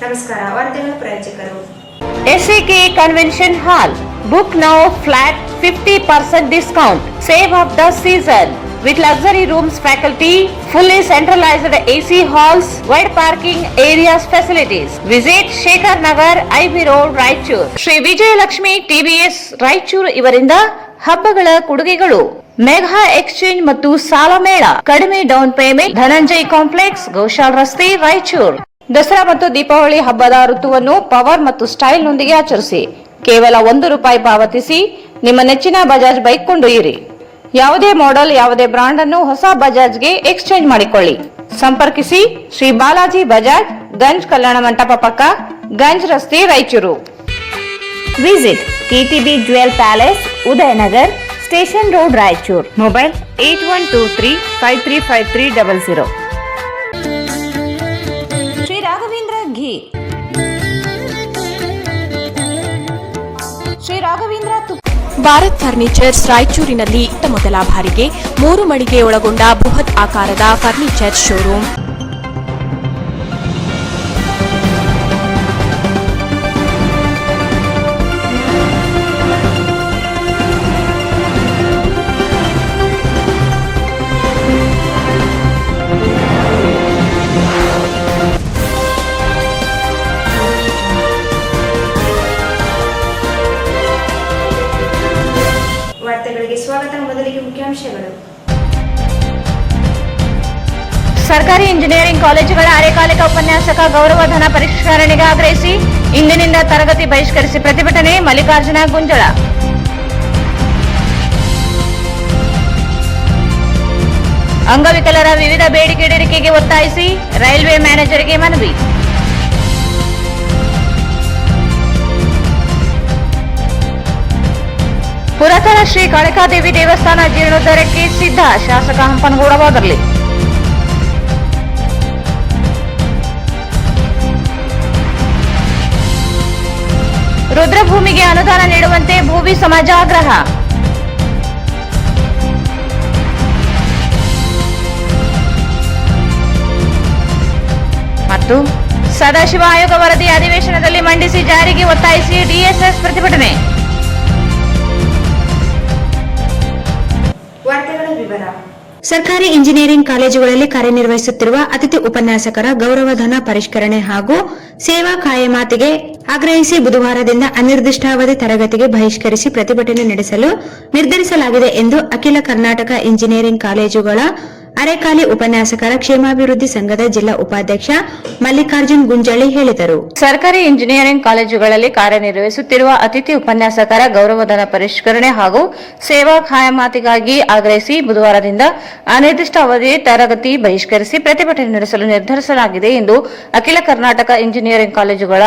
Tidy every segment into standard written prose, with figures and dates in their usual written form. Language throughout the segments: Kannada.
ನಮಸ್ಕಾರ. ವಾರ್ತೆಗಳ ಪ್ರಾಯೋಜಕರು SAK Convention Hall. Book now flat 50% discount. Save of the season. With luxury rooms, faculty, fully centralized AC halls, wide parking areas facilities. Visit Shekhar Nagar, IB Road, Raichur. Shri Vijayalakshmi TBS Raichur ಇವರಿಂದ ಹಬ್ಬಗಳ ಕೊಡುಗೆಗಳು. ಮೆಗಾ ಎಕ್ಸ್ಚೇಂಜ್ ಮತ್ತು ಸಾಲ ಮೇಳ. ಕಡಿಮೆ down payment. Dhananjay complex, Goshal ರಸ್ತೆ, ರಾಯಚೂರು. ದಸರಾ ಮತ್ತು ದೀಪಾವಳಿ ಹಬ್ಬದ ಋತುವನ್ನು ಪವರ್ ಮತ್ತು ಸ್ಟೈಲ್ ನೊಂದಿಗೆ ಆಚರಿಸಿ. ಕೇವಲ ₹1 ಪಾವತಿಸಿ ನಿಮ್ಮ ನೆಚ್ಚಿನ ಬಜಾಜ್ ಬೈಕ್ ಕೊಂಡೊಯ್ಯಿರಿ. ಯಾವುದೇ ಮಾಡೆಲ್, ಯಾವುದೇ ಬ್ರಾಂಡ್ ಅನ್ನು ಹೊಸ ಬಜಾಜ್ಗೆ ಎಕ್ಸ್ಚೇಂಜ್ ಮಾಡಿಕೊಳ್ಳಿ. ಸಂಪರ್ಕಿಸಿ ಶ್ರೀ ಬಾಲಾಜಿ ಬಜಾಜ್, ಗಂಜ್ ಕಲ್ಯಾಣ ಮಂಟಪ ಪಕ್ಕ, ಗಂಜ್ ರಸ್ತೆ, Raichur. Visit KTB Jewel Palace, Udayanagar, station road, Raichur. Mobile 8123535300. Shri Raghavendra ghee. Shri Raghavendra Bharat furnitures ರಾಯಚೂರಿನಲ್ಲಿ ಮೊದಲ ಬಾರಿಗೆ 3 ಮಳಿಗೆ ಒಳಗೊಂಡ ಬೃಹತ್ ಆಕಾರದ ಫರ್ನಿಚರ್ ಶೋರೂಮ್. ವಾರ್ತೆಗಳಿಗೆ ಸ್ವಾಗತ. ಮೊದಲಿಗೆ ಮುಖ್ಯಾಂಶಗಳು. ಸರ್ಕಾರಿ ಇಂಜಿನಿಯರಿಂಗ್ ಕಾಲೇಜುಗಳ ಅರೆಕಾಲಿಕ ಉಪನ್ಯಾಸಕ ಗೌರವಧನ ಪರಿಷ್ಕರಣೆಗೆ ಆಗ್ರಹಿಸಿ ಇಂದಿನಿಂದ ತರಗತಿ ಬಹಿಷ್ಕರಿಸಿ ಪ್ರತಿಭಟನೆ. ಮಲ್ಲಿಕಾರ್ಜುನ ಗುಂಜಳ. ಅಂಗವಿಕಲರ ವಿವಿಧ ಬೇಡಿಕೆ ಈಡೇರಿಕೆಗೆ ಒತ್ತಾಯಿಸಿ ರೈಲ್ವೆ ಮ್ಯಾನೇಜರ್ಗೆ ಮನವಿ. ಪುರಾತನ ಶ್ರೀ ಕಾಳಿಕಾದೇವಿ ದೇವಸ್ಥಾನ ಜೀರ್ಣೋದ್ಧಾರಕ್ಕೆ ಸಿದ್ಧ. ಶಾಸಕ ಹಂಪನಗೌಡ ಬಾದರ್ಲಿ. ರುದ್ರಭೂಮಿಗೆ ಅನುದಾನ ನೀಡುವಂತೆ ಭೂವಿ ಸಮಾಜ ಆಗ್ರಹ. ಮತ್ತು ಸದಾಶಿವ ಆಯೋಗ ವರದಿ ಅಧಿವೇಶನದಲ್ಲಿ ಮಂಡಿಸಿ ಜಾರಿಗೆ ಒತ್ತಾಯಿಸಿ DSS ಪ್ರತಿಭಟನೆ. ವಾರ್ತೆಗಳ ವಿವರ. ಸರ್ಕಾರಿ ಇಂಜಿನಿಯರಿಂಗ್ ಕಾಲೇಜುಗಳಲ್ಲಿ ಕಾರ್ಯನಿರ್ವಹಿಸುತ್ತಿರುವ ಅತಿಥಿ ಉಪನ್ಯಾಸಕರ ಗೌರವಧನ ಪರಿಷ್ಕರಣೆ ಹಾಗೂ ಸೇವಾ ಕಾಯಮಾತಿಗೆ ಆಗ್ರಹಿಸಿ ಬುಧವಾರದಿಂದ ಅನಿರ್ದಿಷ್ಟಾವಧಿ ತರಗತಿಗೆ ಬಹಿಷ್ಕರಿಸಿ ಪ್ರತಿಭಟನೆ ನಡೆಸಲು ನಿರ್ಧರಿಸಲಾಗಿದೆ ಎಂದು ಅಖಿಲ ಕರ್ನಾಟಕ ಇಂಜಿನಿಯರಿಂಗ್ ಕಾಲೇಜುಗಳ ಅರೆಕಾಲಿ ಉಪನ್ಯಾಸಕರ ಕ್ಷೇಮಾಭಿವೃದ್ಧಿ ಸಂಘದ ಜಿಲ್ಲಾ ಉಪಾಧ್ಯಕ್ಷ ಮಲ್ಲಿಕಾರ್ಜುನ್ ಗುಂಜಳಿ ಹೇಳಿದರು. ಸರ್ಕಾರಿ ಇಂಜಿನಿಯರಿಂಗ್ ಕಾಲೇಜುಗಳಲ್ಲಿ ಕಾರ್ಯನಿರ್ವಹಿಸುತ್ತಿರುವ ಅತಿಥಿ ಉಪನ್ಯಾಸಕರ ಗೌರವಧನ ಪರಿಷ್ಕರಣೆ ಹಾಗೂ ಸೇವಾ ಖಾಯಮಾತಿಗಾಗಿ ಆಗ್ರಹಿಸಿ ಬುಧವಾರದಿಂದ ಅನಿರ್ದಿಷ್ಟ ಅವಧಿ ತರಗತಿ ಬಹಿಷ್ಕರಿಸಿ ಪ್ರತಿಭಟನೆ ನಡೆಸಲು ನಿರ್ಧರಿಸಲಾಗಿದೆ ಎಂದು ಅಖಿಲ ಕರ್ನಾಟಕ ಇಂಜಿನಿಯರಿಂಗ್ ಕಾಲೇಜುಗಳ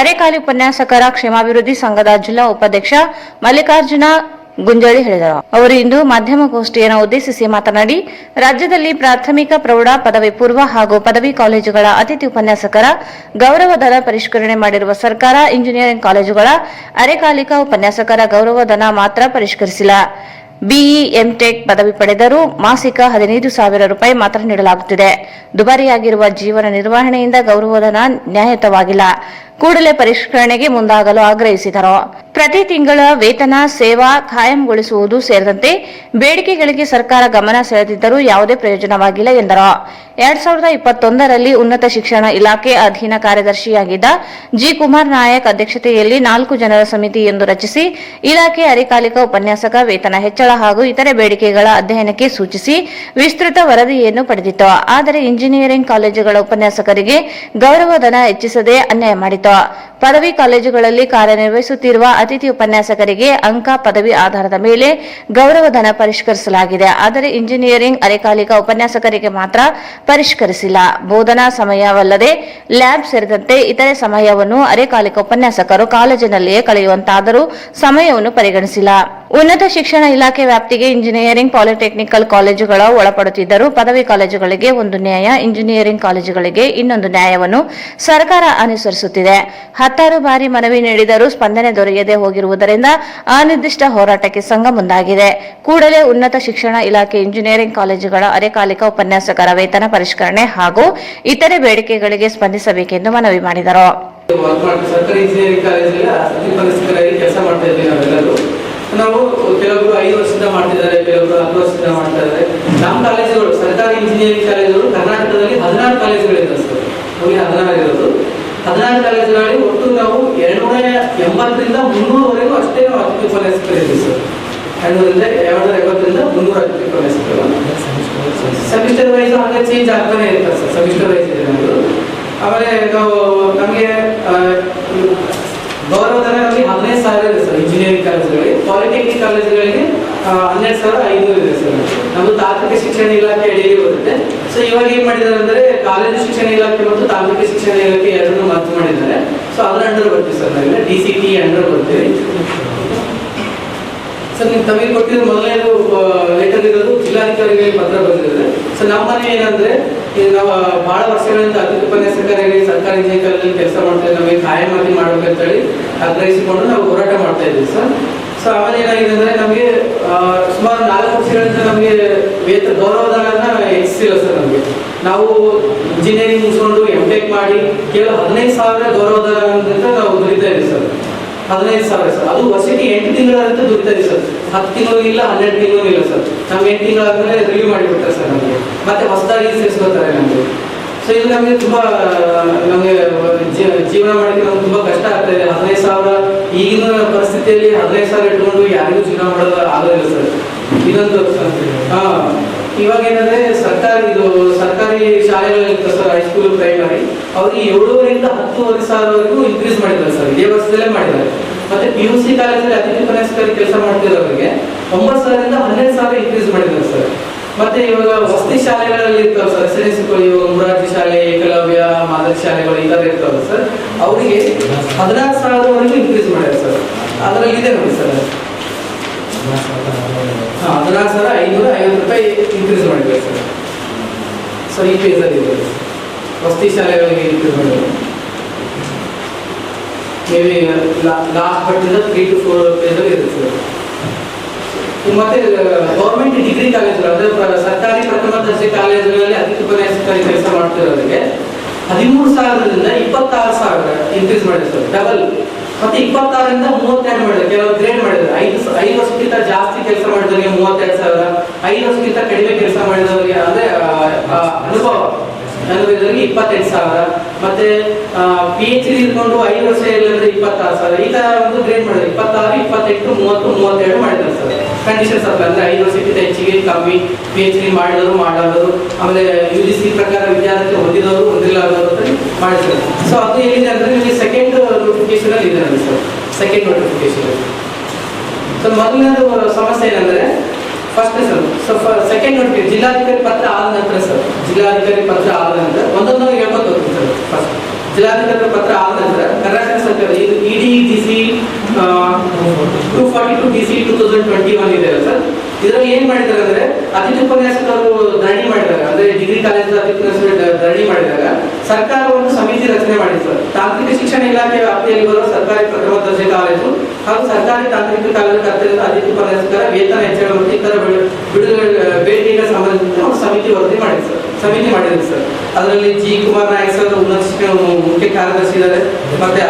ಅರೆಕಾಲಿ ಉಪನ್ಯಾಸಕರ ಕ್ಷೇಮಾಭಿವೃದ್ಧಿ ಸಂಘದ ಜಿಲ್ಲಾ ಉಪಾಧ್ಯಕ್ಷ ಮಲ್ಲಿಕಾರ್ಜುನ ಗುಂಜಳಿ ಹೇಳಿದರು. ಅವರು ಇಂದು ಮಾಧ್ಯಮಗೋಷ್ಠಿಯನ್ನು ಉದ್ದೇಶಿಸಿ ಮಾತನಾಡಿ, ರಾಜ್ಯದಲ್ಲಿ ಪ್ರಾಥಮಿಕ, ಪ್ರೌಢ, ಪದವಿ ಪೂರ್ವ ಹಾಗೂ ಪದವಿ ಕಾಲೇಜುಗಳ ಅತಿಥಿ ಉಪನ್ಯಾಸಕರ ಗೌರವಧನ ಪರಿಷ್ಕರಣೆ ಮಾಡಿರುವ ಸರ್ಕಾರ ಇಂಜಿನಿಯರಿಂಗ್ ಕಾಲೇಜುಗಳ ಅರೆಕಾಲಿಕ ಉಪನ್ಯಾಸಕರ ಗೌರವಧನ ಮಾತ್ರ ಪರಿಷ್ಕರಿಸಿಲ್ಲ. BE MTech ಪದವಿ ಪಡೆದರೂ ಮಾಸಿಕ ₹15,000 ಮಾತ್ರ ನೀಡಲಾಗುತ್ತಿದೆ. ದುಬಾರಿಯಾಗಿರುವ ಜೀವನ ನಿರ್ವಹಣೆಯಿಂದ ಗೌರವಧನ ನ್ಯಾಯಯುತವಾಗಿಲ್ಲ. ಕೂಡಲೇ ಪರಿಷ್ಕರಣೆಗೆ ಮುಂದಾಗಲು ಆಗ್ರಹಿಸಿದರು. ಪ್ರತಿ ತಿಂಗಳ ವೇತನ, ಸೇವಾ ಖಾಯಂಗೊಳಿಸುವುದು ಸೇರಿದಂತೆ ಬೇಡಿಕೆಗಳಿಗೆ ಸರ್ಕಾರ ಗಮನ ಸೆಳೆದಿದ್ದರೂ ಯಾವುದೇ ಪ್ರಯೋಜನವಾಗಿಲ್ಲ ಎಂದರು. 2021ರಲ್ಲಿ ಉನ್ನತ ಶಿಕ್ಷಣ ಇಲಾಖೆ ಅಧೀನ ಕಾರ್ಯದರ್ಶಿಯಾಗಿದ್ದ G. ಕುಮಾರ್ ನಾಯಕ್ ಅಧ್ಯಕ್ಷತೆಯಲ್ಲಿ 4 ಜನರ ಸಮಿತಿಯೊಂದು ರಚಿಸಿ ಇಲಾಖೆ ಅರೆಕಾಲಿಕ ಉಪನ್ಯಾಸಕ ವೇತನ ಹೆಚ್ಚಳ ಹಾಗೂ ಇತರೆ ಬೇಡಿಕೆಗಳ ಅಧ್ಯಯನಕ್ಕೆ ಸೂಚಿಸಿ ವಿಸ್ತೃತ ವರದಿಯನ್ನು ಪಡೆದಿತ್ತು. ಆದರೆ ಇಂಜಿನಿಯರಿಂಗ್ ಕಾಲೇಜುಗಳ ಉಪನ್ಯಾಸಕರಿಗೆ ಗೌರವಧನ ಹೆಚ್ಚಿಸದೆ ಅನ್ಯಾಯ ಮಾಡಿತು. ಪದವಿ ಕಾಲೇಜುಗಳಲ್ಲಿ ಕಾರ್ಯನಿರ್ವಹಿಸುತ್ತಿರುವ ಅತಿಥಿ ಉಪನ್ಯಾಸಕರಿಗೆ ಅಂಕ, ಪದವಿ ಆಧಾರದ ಮೇಲೆ ಗೌರವಧನ ಪರಿಷ್ಕರಿಸಲಾಗಿದೆ. ಆದರೆ ಇಂಜಿನಿಯರಿಂಗ್ ಅರೆಕಾಲಿಕ ಉಪನ್ಯಾಸಕರಿಗೆ ಮಾತ್ರ ಪರಿಷ್ಕರಿಸಿಲ್ಲ. ಬೋಧನಾ ಸಮಯವಲ್ಲದೆ ಲ್ಯಾಬ್ ಸೇರಿದಂತೆ ಇತರೆ ಸಮಯವನ್ನು ಅರೆಕಾಲಿಕ ಉಪನ್ಯಾಸಕರು ಕಾಲೇಜಿನಲ್ಲಿಯೇ ಕಳೆಯುವಂತಾದರೂ ಸಮಯವನ್ನು ಪರಿಗಣಿಸಿಲ್ಲ. ಉನ್ನತ ಶಿಕ್ಷಣ ಇಲಾಖೆ ವ್ಯಾಪ್ತಿಗೆ ಇಂಜಿನಿಯರಿಂಗ್ ಪಾಲಿಟೆಕ್ನಿಕಲ್ ಕಾಲೇಜುಗಳ ಒಳಪಡುತ್ತಿದ್ದರೂ ಪದವಿ ಕಾಲೇಜುಗಳಿಗೆ ಒಂದು ನ್ಯಾಯ, ಇಂಜಿನಿಯರಿಂಗ್ ಕಾಲೇಜುಗಳಿಗೆ ಇನ್ನೊಂದು ನ್ಯಾಯವನ್ನು ಸರ್ಕಾರ ಅನುಸರಿಸುತ್ತಿದೆ. 10 ಬಾರಿ ಮನವಿ ನೀಡಿದರೂ ಸ್ಪಂದನೆ ದೊರೆಯದೆ ಹೋಗಿರುವುದರಿಂದ ಅನಿರ್ದಿಷ್ಟ ಹೋರಾಟಕ್ಕೆ ಸಂಘ ಮುಂದಾಗಿದೆ. ಕೂಡಲೇ ಉನ್ನತ ಶಿಕ್ಷಣ ಇಲಾಖೆ ಇಂಜಿನಿಯರಿಂಗ್ ಕಾಲೇಜುಗಳ ಅರೆಕಾಲಿಕ ಉಪನ್ಯಾಸಕರ ವೇತನ ಪರಿಷ್ಕರಣೆ ಹಾಗೂ ಇತರೆ ಬೇಡಿಕೆಗಳಿಗೆ ಸ್ಪಂದಿಸಬೇಕೆಂದು ಮನವಿ ಮಾಡಿದರು. ಸರ್ಕಾರಿ ಇಂಜಿನಿಯರಿಂಗ್ ಕಾಲೇಜಲ್ಲಿ ಉಪನ್ಯಾಸಕರಾಗಿ ಕೆಲಸ ಮಾಡ್ತಾ ಇದ್ದೀವಿ ನಾವೆಲ್ಲರೂ. ನಾವು ಕೆಲವರು 5 ವರ್ಷದಿಂದ ಮಾಡ್ತಿದ್ದಾರೆ, ಕೆಲವರು 10 ವರ್ಷದಿಂದ ಮಾಡ್ತಾ ಇದ್ದಾರೆ. ನಮ್ಮ ಕಾಲೇಜುಗಳು ಸರ್ಕಾರಿ ಇಂಜಿನಿಯರಿಂಗ್ ಕಾಲೇಜುಗಳು ಕರ್ನಾಟಕದಲ್ಲಿ 16 ಕಾಲೇಜುಗಳಿದೆ ಸರ್. ನಮಗೆ 16 ಇರೋದು. 16 ಕಾಲೇಜುಗಳಲ್ಲಿ ಒಟ್ಟು ನಾವು 280ರಿಂದ 300ವರೆಗೂ ಅಷ್ಟೇ ನಾವು ಅತಿಥಿ ಉಪನ್ಯಾಸಕರಿದ್ದೀವಿ ಸರ್. 280ರಿಂದ 300 ಅತಿಥಿ ಉಪನ್ಯಾಸಕರು. ಸೆಮಿಸ್ಟರ್ ವೈಸ್ ಹಾಗೆ ಚೇಂಜ್ ಆಗ್ತಾನೆ ಇರ್ತಾರೆ ಸರ್. ಸೆಮಿಸ್ಟರ್ ವೈಸ್ ಇದೆ ನಮ್ಮದು. ಆಮೇಲೆ ನಾವು ನಮಗೆ ಗೌರವಧನ ನಮಗೆ 15,000 ಇದೆ ಸರ್ ಇಂಜಿನಿಯರಿಂಗ್ ಕಾಲೇಜುಗಳಿಗೆ. ಪಾಲಿಟೆಕ್ನಿಕ್ ಕಾಲೇಜುಗಳಿಗೆ 12,500 ಇದೆ ಸರ್. ನಮ್ಮದು ತಾಂತ್ರಿಕ ಶಿಕ್ಷಣ ಇಲಾಖೆ ಅಡಿಯಲ್ಲಿ ಬರುತ್ತೆ. ಸೊ ಇವಾಗ ಏನ್ ಮಾಡಿದ್ದಾರೆ ಅಂದ್ರೆ ಕಾಲೇಜು ಶಿಕ್ಷಣ ಇಲಾಖೆ ಮತ್ತು ತಾಂತ್ರಿಕ ಶಿಕ್ಷಣ ಇಲಾಖೆ ಎರಡನ್ನೂ ಮರ್ಜ್ ಮಾಡಿದ್ದಾರೆ. ಸೊ ಅದರ ಅಂಡರ್ ಬರ್ತೀವಿ ಸರ್. ನಾವೆಲ್ಲ DCT ಅಂಡರ್ ಬರ್ತೀವಿ ಸರ್. ನೀವು ತಮಗೆ ಕೊಟ್ಟಿರೋ ಮೊದಲನೇದು ಲೆಟರ್ ಇರೋದು ಜಿಲ್ಲಾಧಿಕಾರಿಗಳಿಗೆ ಪತ್ರ ಬಂದಿದೆ. ಸೊ ನಮ್ಮ ಮನೆ ಏನಂದ್ರೆ ನಾವು ಬಹಳ ವರ್ಷಗಳಿಂದ ಅತಿಥಿ ಉಪನ್ಯಾಸಕರಾಗಿ ಸರ್ಕಾರಿ ಇಂಜಿನಿಯರಿಂಗ್ ಕಾಲೇಜಲ್ಲಿ ಕೆಲಸ ಮಾಡ್ತಾ ಇದ್ದೀವಿ. ನಮಗೆ ಕಾಯಮಾತಿ ಮಾಡ್ಬೇಕಂತೇಳಿ ಆಗ್ರಹಿಸಿಕೊಂಡು ನಾವು ಹೋರಾಟ ಮಾಡ್ತಾ ಇದ್ದೀವಿ ಸರ್. ಸೊ ಆಮೇಲೆ ಏನಾಗಿದೆ ಅಂದ್ರೆ ನಮಗೆ ಸುಮಾರು 4 ವರ್ಷಗಳಿಂದ ನಮಗೆ ಗೌರವಧನ ಹೆಚ್ಚಿಸಿಲ್ಲ ಸರ್. ನಮಗೆ ನಾವು ಇಂಜಿನಿಯರಿಂಗ್ ಮುಗಿಸ್ಕೊಂಡು MTech ಮಾಡಿ ಕೇವಲ 15,000 ಗೌರವಧನದಿಂದ ನಾವು ದುಡಿತಾ ಇದ್ದೀವಿ ಸರ್. 15,000 ಸರ್. ಅದು ವರ್ಷಕ್ಕೆ 8 ತಿಂಗಳಂತ ದುಡಿತಾ ಇದೆ ಸರ್. 10 ತಿಂಗಳು ಇಲ್ಲ, 12 ತಿಂಗಳು ಇಲ್ಲ ಸರ್. ನಮ್ಗೆ 8 ತಿಂಗಳಾದ್ಮೇಲೆ ರಿವ್ಯೂ ಮಾಡಿಬಿಡ್ತಾರೆ ಸರ್. ನಮಗೆ ಮತ್ತೆ ಹೊಸದಾಗಿ ಸೇರಿಸ್ಕೊತಾರೆ ನಮಗೆ. ಸೊ ಇದು ನಮಗೆ ತುಂಬಾ ನಮಗೆ ಜೀವನ ಮಾಡಲಿಕ್ಕೆ ನಮ್ಗೆ ತುಂಬಾ ಕಷ್ಟ ಆಗ್ತಾ ಇದೆ. 15,000 ಈಗಿನ ಪರಿಸ್ಥಿತಿಯಲ್ಲಿ 15,000 ಇಟ್ಕೊಂಡು ಯಾರಿಗೂ ಜೀವನ ಮಾಡೋದು ಆಗೋದಿಲ್ಲ ಸರ್. ಇದೊಂದು ಇವಾಗ ಏನಂದ್ರೆ ಸರ್ಕಾರಿ ಶಾಲೆಗಳಿರ್ತಾರೆ ಸರ್, ಹೈಸ್ಕೂಲ್, ಪ್ರೈಮರಿ, ಅವ್ರಿಗೆ 7,000ರಿಂದ 10,500ವರೆಗೂ ಇನ್ಕ್ರೀಸ್ ಮಾಡಿದ್ದಾರೆ ಸರ್. ಇದೇ ವರ್ಷದಲ್ಲೇ ಮಾಡಿದ್ದಾರೆ. ಮತ್ತೆ PUC ಕಾಲೇಜಲ್ಲಿ ಅತಿಥಿ ಉಪನ್ಯಾಸಕರಾಗಿ ಕೆಲಸ ಮಾಡ್ತಿರೋರಿಗೆ 9,000ರಿಂದ 12,000 ಇನ್ಕ್ರೀಸ್ ಮಾಡಿದ್ದಾರೆ ಸರ್. ಮತ್ತೆ ಇವಾಗ ವಸತಿ ಶಾಲೆಗಳಲ್ಲಿ ಇರ್ತಾವೆ ಸರ್, SNSಗಳು, ಇವಾಗ ಮುರಾರ್ಜಿ ಶಾಲೆ, ಏಕಲವ್ಯ, ಮಾದರಿ ಶಾಲೆಗಳು ಈ ತರ ಇರ್ತಾವೆ ಸರ್. ಅವರಿಗೆ 16,000ವರೆಗೂ ಇನ್ಕ್ರೀಸ್ ಮಾಡಿದ್ದಾರೆ ಸರ್. ಅದರಲ್ಲಿ ಇದೆ ನೋಡಿ ಸರ್, 16,550 ರೂಪಾಯಿ ಇನ್ಕ್ರೀಸ್ ಮಾಡಿದ್ದಾರೆ ಸರ್. ಸರ್ ಈ ಪೇಜ್ ಅಲ್ಲಿ ಇದೆ ವಸತಿ ಶಾಲೆಗಳಿಗೆ ಇನ್ಕ್ರೀಸ್ ಮಾಡಿದ್ದಾರೆ. ಮೇಬಿ ಲಾಸ್ಟ್ ಬಟ್ಟಿಂದ 3 to 4 ಪೇಜ್ ಅಲ್ಲಿ ಇದೆ ಸರ್. ಮತ್ತೆ ಗೌರ್ಮೆಂಟ್ ಡಿಗ್ರಿ ಕಾಲೇಜುಗಳು ಅಂದ್ರೆ ಸರ್ಕಾರಿ ಪ್ರಥಮ ದರ್ಜೆ ಕಾಲೇಜುಗಳಲ್ಲಿ ಅತಿಥಿ ಉಪನ್ಯಾಸಕರಾಗಿ ಕೆಲಸ ಮಾಡ್ತಿರೋರಿಗೆ 13,000ರಿಂದ 26,000 ಇನ್ಕ್ರೀಸ್ ಮಾಡಿದೆ ಸರ್, ಡಬಲ್. ಮತ್ತೆ 26ರಿಂದ 32 ಮಾಡಿದ್ದಾರೆ. ಕೆಲವು ಗ್ರೇಡ್ ಮಾಡಿದ್ದಾರೆ. 5 ವರ್ಷಕ್ಕಿಂತ ಜಾಸ್ತಿ ಕೆಲಸ ಮಾಡಿದವರಿಗೆ 32,000, 5 ವರ್ಷಕ್ಕಿಂತ ಕಡಿಮೆ ಕೆಲಸ ಮಾಡಿದವರಿಗೆ ಅಂದ್ರೆ ಅನುಭವದವರಿಗೆ 28,000, ಮತ್ತೆ PhD ಇಟ್ಕೊಂಡು 5 ವರ್ಷ ಇಲ್ಲಂದ್ರೆ 26,000. ಈ ತರ ಒಂದು ಗ್ರೇಡ್ ಮಾಡಿದ್ದಾರೆ. 26, 28, 30, 32 ಮಾಡಿದ್ದಾರೆ ಸರ್. ಕಂಡೀಷನ್ಸ್ ಅಪ್ಲೈ ಅಂದ್ರೆ 5 ವರ್ಷಕ್ಕಿಂತ ಹೆಚ್ಚಿಗೆ ಕಮ್ಮಿ PhD ಮಾಡಿದವರು, ಮಾಡಾದವರು, ಆಮೇಲೆ UGC ಪ್ರಕಾರ ವಿದ್ಯಾರ್ಥಿ ಹೊಂದಿದವರು, ಹೊಂದಿಲ್ಲದವರು ಅಂತ ಮಾಡಿದ್ದಾರೆ. ಸೊ ಅದು ಏನಿದೆ ಅಂದ್ರೆ ನಿಮಗೆ ಸೆಕೆಂಡ್ ನೋಟಿಫಿಕೇಶನ್ ಅಲ್ಲಿ ಇದೆ ನೋಡಿ ಸರ್. Second notification. ಸೊ ಮೊದಲನೇದು ಸಮಸ್ಯೆ ಏನಂದ್ರೆ ಫಸ್ಟ್ ಸರ್ ಸೆಕೆಂಡ್ ನೋಟಿಫಿಕೇಶನ್ ಜಿಲ್ಲಾಧಿಕಾರಿ ಪತ್ರ ಆದ ನಂತರ ಸರ್, ಜಿಲ್ಲಾಧಿಕಾರಿ ಪತ್ರ ಆದ ನಂತರ ಒಂದೊಂದು ಹೇಳ್ಕೊಂಡು ಹೋಗ್ತೀನಿ ಸರ್. ಫಸ್ಟ್ ಜಿಲ್ಲಾಧಿಕಾರಿ ಪತ್ರ ಆದ ನಂತರ ಕರ್ನಾಟಕ ಸರ್ಕಾರ ಇದು EDDC 242 DC 2021 ಇದೆ ಸರ್. ಇದರಲ್ಲಿ ಏನ್ ಮಾಡಿದ್ದಾರೆ ಅಂದ್ರೆ ಅತಿಥಿ ಉಪನ್ಯಾಸಕರು ಧರಣಿ ಮಾಡಿದಾಗ, ಅಂದ್ರೆ ಡಿಗ್ರಿ ಕಾಲೇಜ್ ಅತಿಥಿ ಉಪನ್ಯಾಸಕರು ಧರಣಿ ಮಾಡಿದಾಗ ಸರ್ಕಾರ ಒಂದು ಸಮಿತಿ ರಚನೆ ಮಾಡಿದೆ ಸರ್. ತಾಂತ್ರಿಕ ಶಿಕ್ಷಣ ಇಲಾಖೆ ವ್ಯಾಪ್ತಿಯಲ್ಲಿ ಬರುವ ಸರ್ಕಾರಿ ಪ್ರಥಮ ದರ್ಜೆ ಕಾಲೇಜು ಹಾಗೂ ಸರ್ಕಾರಿ ತಾಂತ್ರಿಕ ಕಾಲೇಜು ಕರ್ತವ್ಯದ ಅತಿಥಿ ಉಪನ್ಯಾಸಕರ ವೇತನ ಹೆಚ್ಚಳ ಮತ್ತು ಇತರ ಬೇಡಿಕೆಗೆ ಸಂಬಂಧಿಸಿದ ಒಂದು ಸಮಿತಿ ವರದಿ ಮಾಡಿದೆ ಸರ್. ಸಮಿತಿ ಮಾಡಿದೆ ಸರ್. ಅದರಲ್ಲಿ G. ಕುಮಾರ್ ನಾಯಕ್ ಸರ್ ಉನ್ನತ ಶಿಕ್ಷಣ ಮುಖ್ಯ ಕಾರ್ಯದರ್ಶಿ ಇದ್ದಾರೆ, ಮತ್ತೆ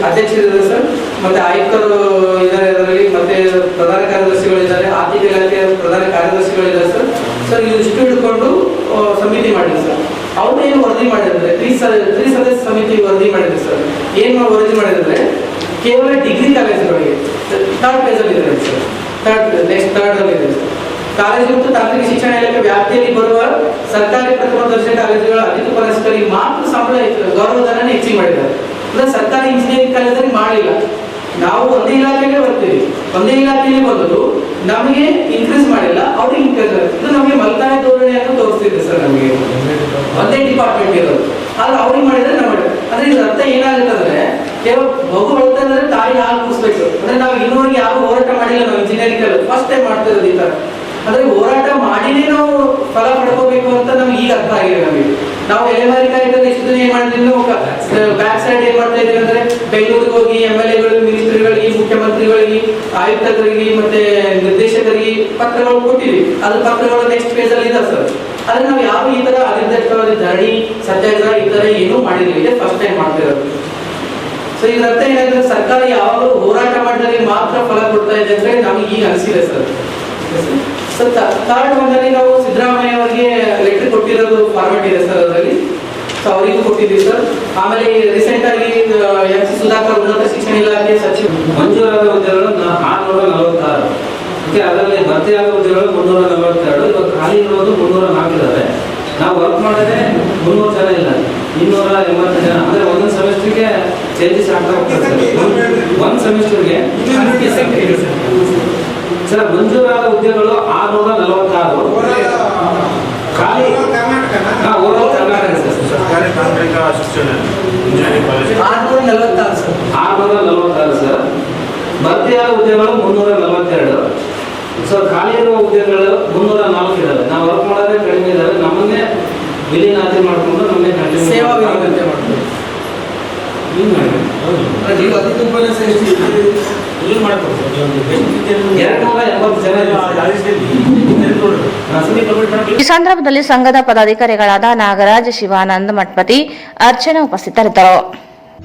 ಅಧ್ಯಕ್ಷರಿದ್ದಾರೆ ಸರ್, ಮತ್ತೆ ಆಯುಕ್ತರು ಇದ್ದಾರೆ ಅದರಲ್ಲಿ, ಮತ್ತೆ ಪ್ರಧಾನ ಕಾರ್ಯದರ್ಶಿಗಳಿದ್ದಾರೆ, ಆರ್ಥಿಕ ಇಲಾಖೆಯ ಪ್ರಧಾನ ಕಾರ್ಯದರ್ಶಿಗಳಿದ್ದಾರೆ ಸರ್. ಸರ್ ಇಷ್ಟು ಹಿಡ್ಕೊಂಡು ಸಮಿತಿ ಮಾಡಿದ್ರು ಸರ್. ಅವರು ಏನು ವರದಿ ಮಾಡಿದ್ರೆ ತ್ರಿಸದಸ್ಯ ಸಮಿತಿ ವರದಿ ಮಾಡಿದ್ರು ಸರ್. ಏನ್ ವರದಿ ಮಾಡಿದ್ರೆ ಕೇವಲ ಡಿಗ್ರಿ ಕಾಲೇಜುಗಳಿಗೆ 3rd ಪೇಜ್ ಅಲ್ಲಿ ಇದೆ ಸರ್. ಥರ್ಡ್ ಅಲ್ಲಿ ಇದೆ ಸರ್. ಕಾಲೇಜು ಮತ್ತು ತಾಂತ್ರಿಕ ಶಿಕ್ಷಣ ಇಲಾಖೆ ವ್ಯಾಪ್ತಿಯಲ್ಲಿ ಬರುವ ಸರ್ಕಾರಿ ಪ್ರಥಮ ದರ್ಜೆ ಕಾಲೇಜುಗಳ ಅತಿಥಿ ಉಪನ್ಯಾಸಕರಿಗೆ ಮಾತ್ರ ಸಂಬಳ ಗೌರವಧನ ಹೆಚ್ಚಿಗೆ ಮಾಡಿದ್ದಾರೆ. ಅಂದ್ರೆ ಸರ್ಕಾರಿ ಇಂಜಿನಿಯರಿಂಗ್ ಕಾಲೇಜಲ್ಲಿ ಮಾಡಿಲ್ಲ. ನಾವು ಒಂದೇ ಇಲಾಖೆಗೆ ಬರ್ತೀವಿ, ಒಂದೇ ಇಲಾಖೆಯಲ್ಲಿ ಬಂದು ನಮಗೆ ಇನ್ಕ್ರೀಸ್ ಮಾಡಿಲ್ಲ, ಅವ್ರಿಗೆ ಇನ್ಕ್ರೀಸ್ ಆಗುತ್ತೆ. ಇದು ನಮಗೆ ಮಲ್ತಾಯ ಧೋರಣೆಯನ್ನು ತೋರಿಸ್ತಿದೆ ಸರ್. ನಮಗೆ ಒಂದೇ ಡಿಪಾರ್ಟ್ಮೆಂಟ್ ಇರೋದು, ಆದ್ರೆ ಅವ್ರಿಗೆ ಮಾಡಿದ್ರೆ ನಾವು ಅಂದ್ರೆ ಇದ್ರ ಅರ್ಥ ಏನಾಗುತ್ತೆ ಅಂದ್ರೆ ಕೇವಲ ಮಗು ಬರ್ತದೆ ಅಂದ್ರೆ ತಾಯಿ ಕಾಲಿಗೆ ಹಾಲು ಕುಡಿಸ್ಬೇಕು ಅಂದ್ರೆ ನಾವು ಇನ್ನೂರಿಗೆ ಯಾರು ಹೋರಾಟ ಮಾಡಿಲ್ಲ, ನಾವು ಇಂಜಿನಿಯರಿಂಗ್ ಫಸ್ಟ್ ಟೈಮ್ ಮಾಡ್ತಿರೋದು ಈ ತರ. ಅಂದ್ರೆ ಹೋರಾಟ ಮಾಡಿನೇ ನಾವು ಫಲ ಪಡ್ಕೋಬೇಕು ಅಂತ ನಮ್ಗೆ ಈಗ ಅರ್ಥ ಆಗಿದೆ ನಮಗೆ. ನಾವು ಎಲೆಮಾರಿ ಕಾಯ್ದೆ ಇಷ್ಟು ದಿನ ಏನ್ ಮಾಡಿದ್ವಿ, ಬ್ಯಾಕ್ ಸೈಡ್ ಏನ್ ಮಾಡ್ತಾ ಇದ್ವಿ ಅಂದ್ರೆ ಬೆಂಗಳೂರಿಗೆ ಹೋಗಿ MLA ಗಳು, ಮಿನಿಸ್ಟರ್ಗಳಿಗೆ, ಮುಖ್ಯಮಂತ್ರಿಗಳಿಗೆ, ಆಯುಕ್ತರಿಗೆ ಮತ್ತೆ ನಿರ್ದೇಶಕರಿಗೆ ಪತ್ರಗಳು ಕೊಟ್ಟಿದ್ವಿ. ಅದ್ರ ಪತ್ರಗಳು ನೆಕ್ಸ್ಟ್ ಪೇಜ್ ಅಲ್ಲಿ ಇದೆ ಸರ್. ಆದ್ರೆ ನಾವು ಯಾವ ಈ ತರ ಅನಿರ್ದಿಷ್ಟವಾದ ಧರಣಿ, ಸತ್ಯಾಗ್ರಹ ಈ ತರ ಏನೂ ಮಾಡಿದ್ವಿ, ಇದೆ ಫಸ್ಟ್ ಟೈಮ್ ಮಾಡ್ತಿರೋದು. ಸೊ ಇದ್ರ ಅರ್ಥ ಏನಂದ್ರೆ ಸರ್ಕಾರ ಯಾವಾಗಲೂ ಹೋರಾಟ ಮಾಡಿದ್ರೆ ಮಾತ್ರ ಫಲ ಕೊಡ್ತಾ ಇದೆ ಅಂದ್ರೆ ನಮ್ಗೆ ಈಗ ಅನಿಸಿದೆ ಸರ್. ಥರ್ಡ್ ಒಂದಲ್ಲಿ ನಾವು ಸಿದ್ದರಾಮಯ್ಯ ಅವರಿಗೆ ಲೆಟರ್ ಕೊಟ್ಟಿರೋದು ಫಾರ್ಮೆಟ್ ಇದೆ ಸರ್ ಅದರಲ್ಲಿ, ಸೊ ಅವರಿಗೂ ಕೊಟ್ಟಿದ್ದೀವಿ ಸರ್. ಆಮೇಲೆ ರೀಸೆಂಟ್ ಆಗಿ MC ಸುಧಾಕರ್ ಉನ್ನತ ಶಿಕ್ಷಣ ಇಲಾಖೆ ಸಚಿವ ಮಂಜೂರಾದ ಹುದ್ದೆಗಳು 646, ಅದರಲ್ಲಿ ಭರ್ತಿಯಾದ ಹುದ್ದೆಗಳು 342, ಇವಾಗ ಖಾಲಿ ಇರೋದು 304 ಇದಾವೆ. ನಾವು ವರ್ಕ್ ಮಾಡಿದ್ರೆ 300 ಜನ ಇಲ್ಲ, 280 ಜನ. ಅಂದ್ರೆ ಒಂದೊಂದು ಸೆಮಿಸ್ಟರ್ಗೆ ಚೇಂಜಸ್ ಆಗ್ತಾ ಹೋಗ್ತದೆ ಒಂದು ಸೆಮಿಸ್ಟರ್ಗೆ. ಸರ್ ಮಂಜೂರಾದ ಹುದ್ದೆಗಳು 646, ಖಾಲಿ ಓವರ್ ಕರ್ನಾಟಕ ಸರ್ಕಾರಿ ತಾಂತ್ರಿಕ ಶಿಕ್ಷಣ ಇಂಜಿನಿಯರಿಂಗ್ ಕಾಲೇಜ್ 646 ಸರ್. ಭರ್ತಿಯಾದ ಹುದ್ದೆಗಳು 342. ಸೊ ಖಾಲಿ ಇರುವ ಹುದ್ದೆಗಳು 304 ಇದಾವೆ. ನಾವು ವರ್ಕ್ ಮಾಡೋದೇ ಕಡಿಮೆ ಇದಾವೆ. ನಮ್ಮನ್ನೇ ವಿಲೀನಾತಿ ಮಾಡ್ಕೊಂಡು ನಮ್ಮನ್ನೇ ಕಂಟಿನ್ಯೂ ಸೇವಾ ವಿಲೀನತೆ ಮಾಡ್ತೀವಿ. ನೀವು ಅತಿಥಿ ಉಪನ್ಯಾಸ ಏನು ಮಾಡ್ಕೊಡ್ತೀವಿ? 280 ಜನ ಈ ಸಂದರ್ಭದಲ್ಲಿ ಸಂಘದ ಪದಾಧಿಕಾರಿಗಳಾದ ನಾಗರಾಜ್, ಶಿವಾನಂದ್ ಮಠಪತಿ, ಅರ್ಚನಾ ಉಪಸ್ಥಿತರಿದ್ದರು.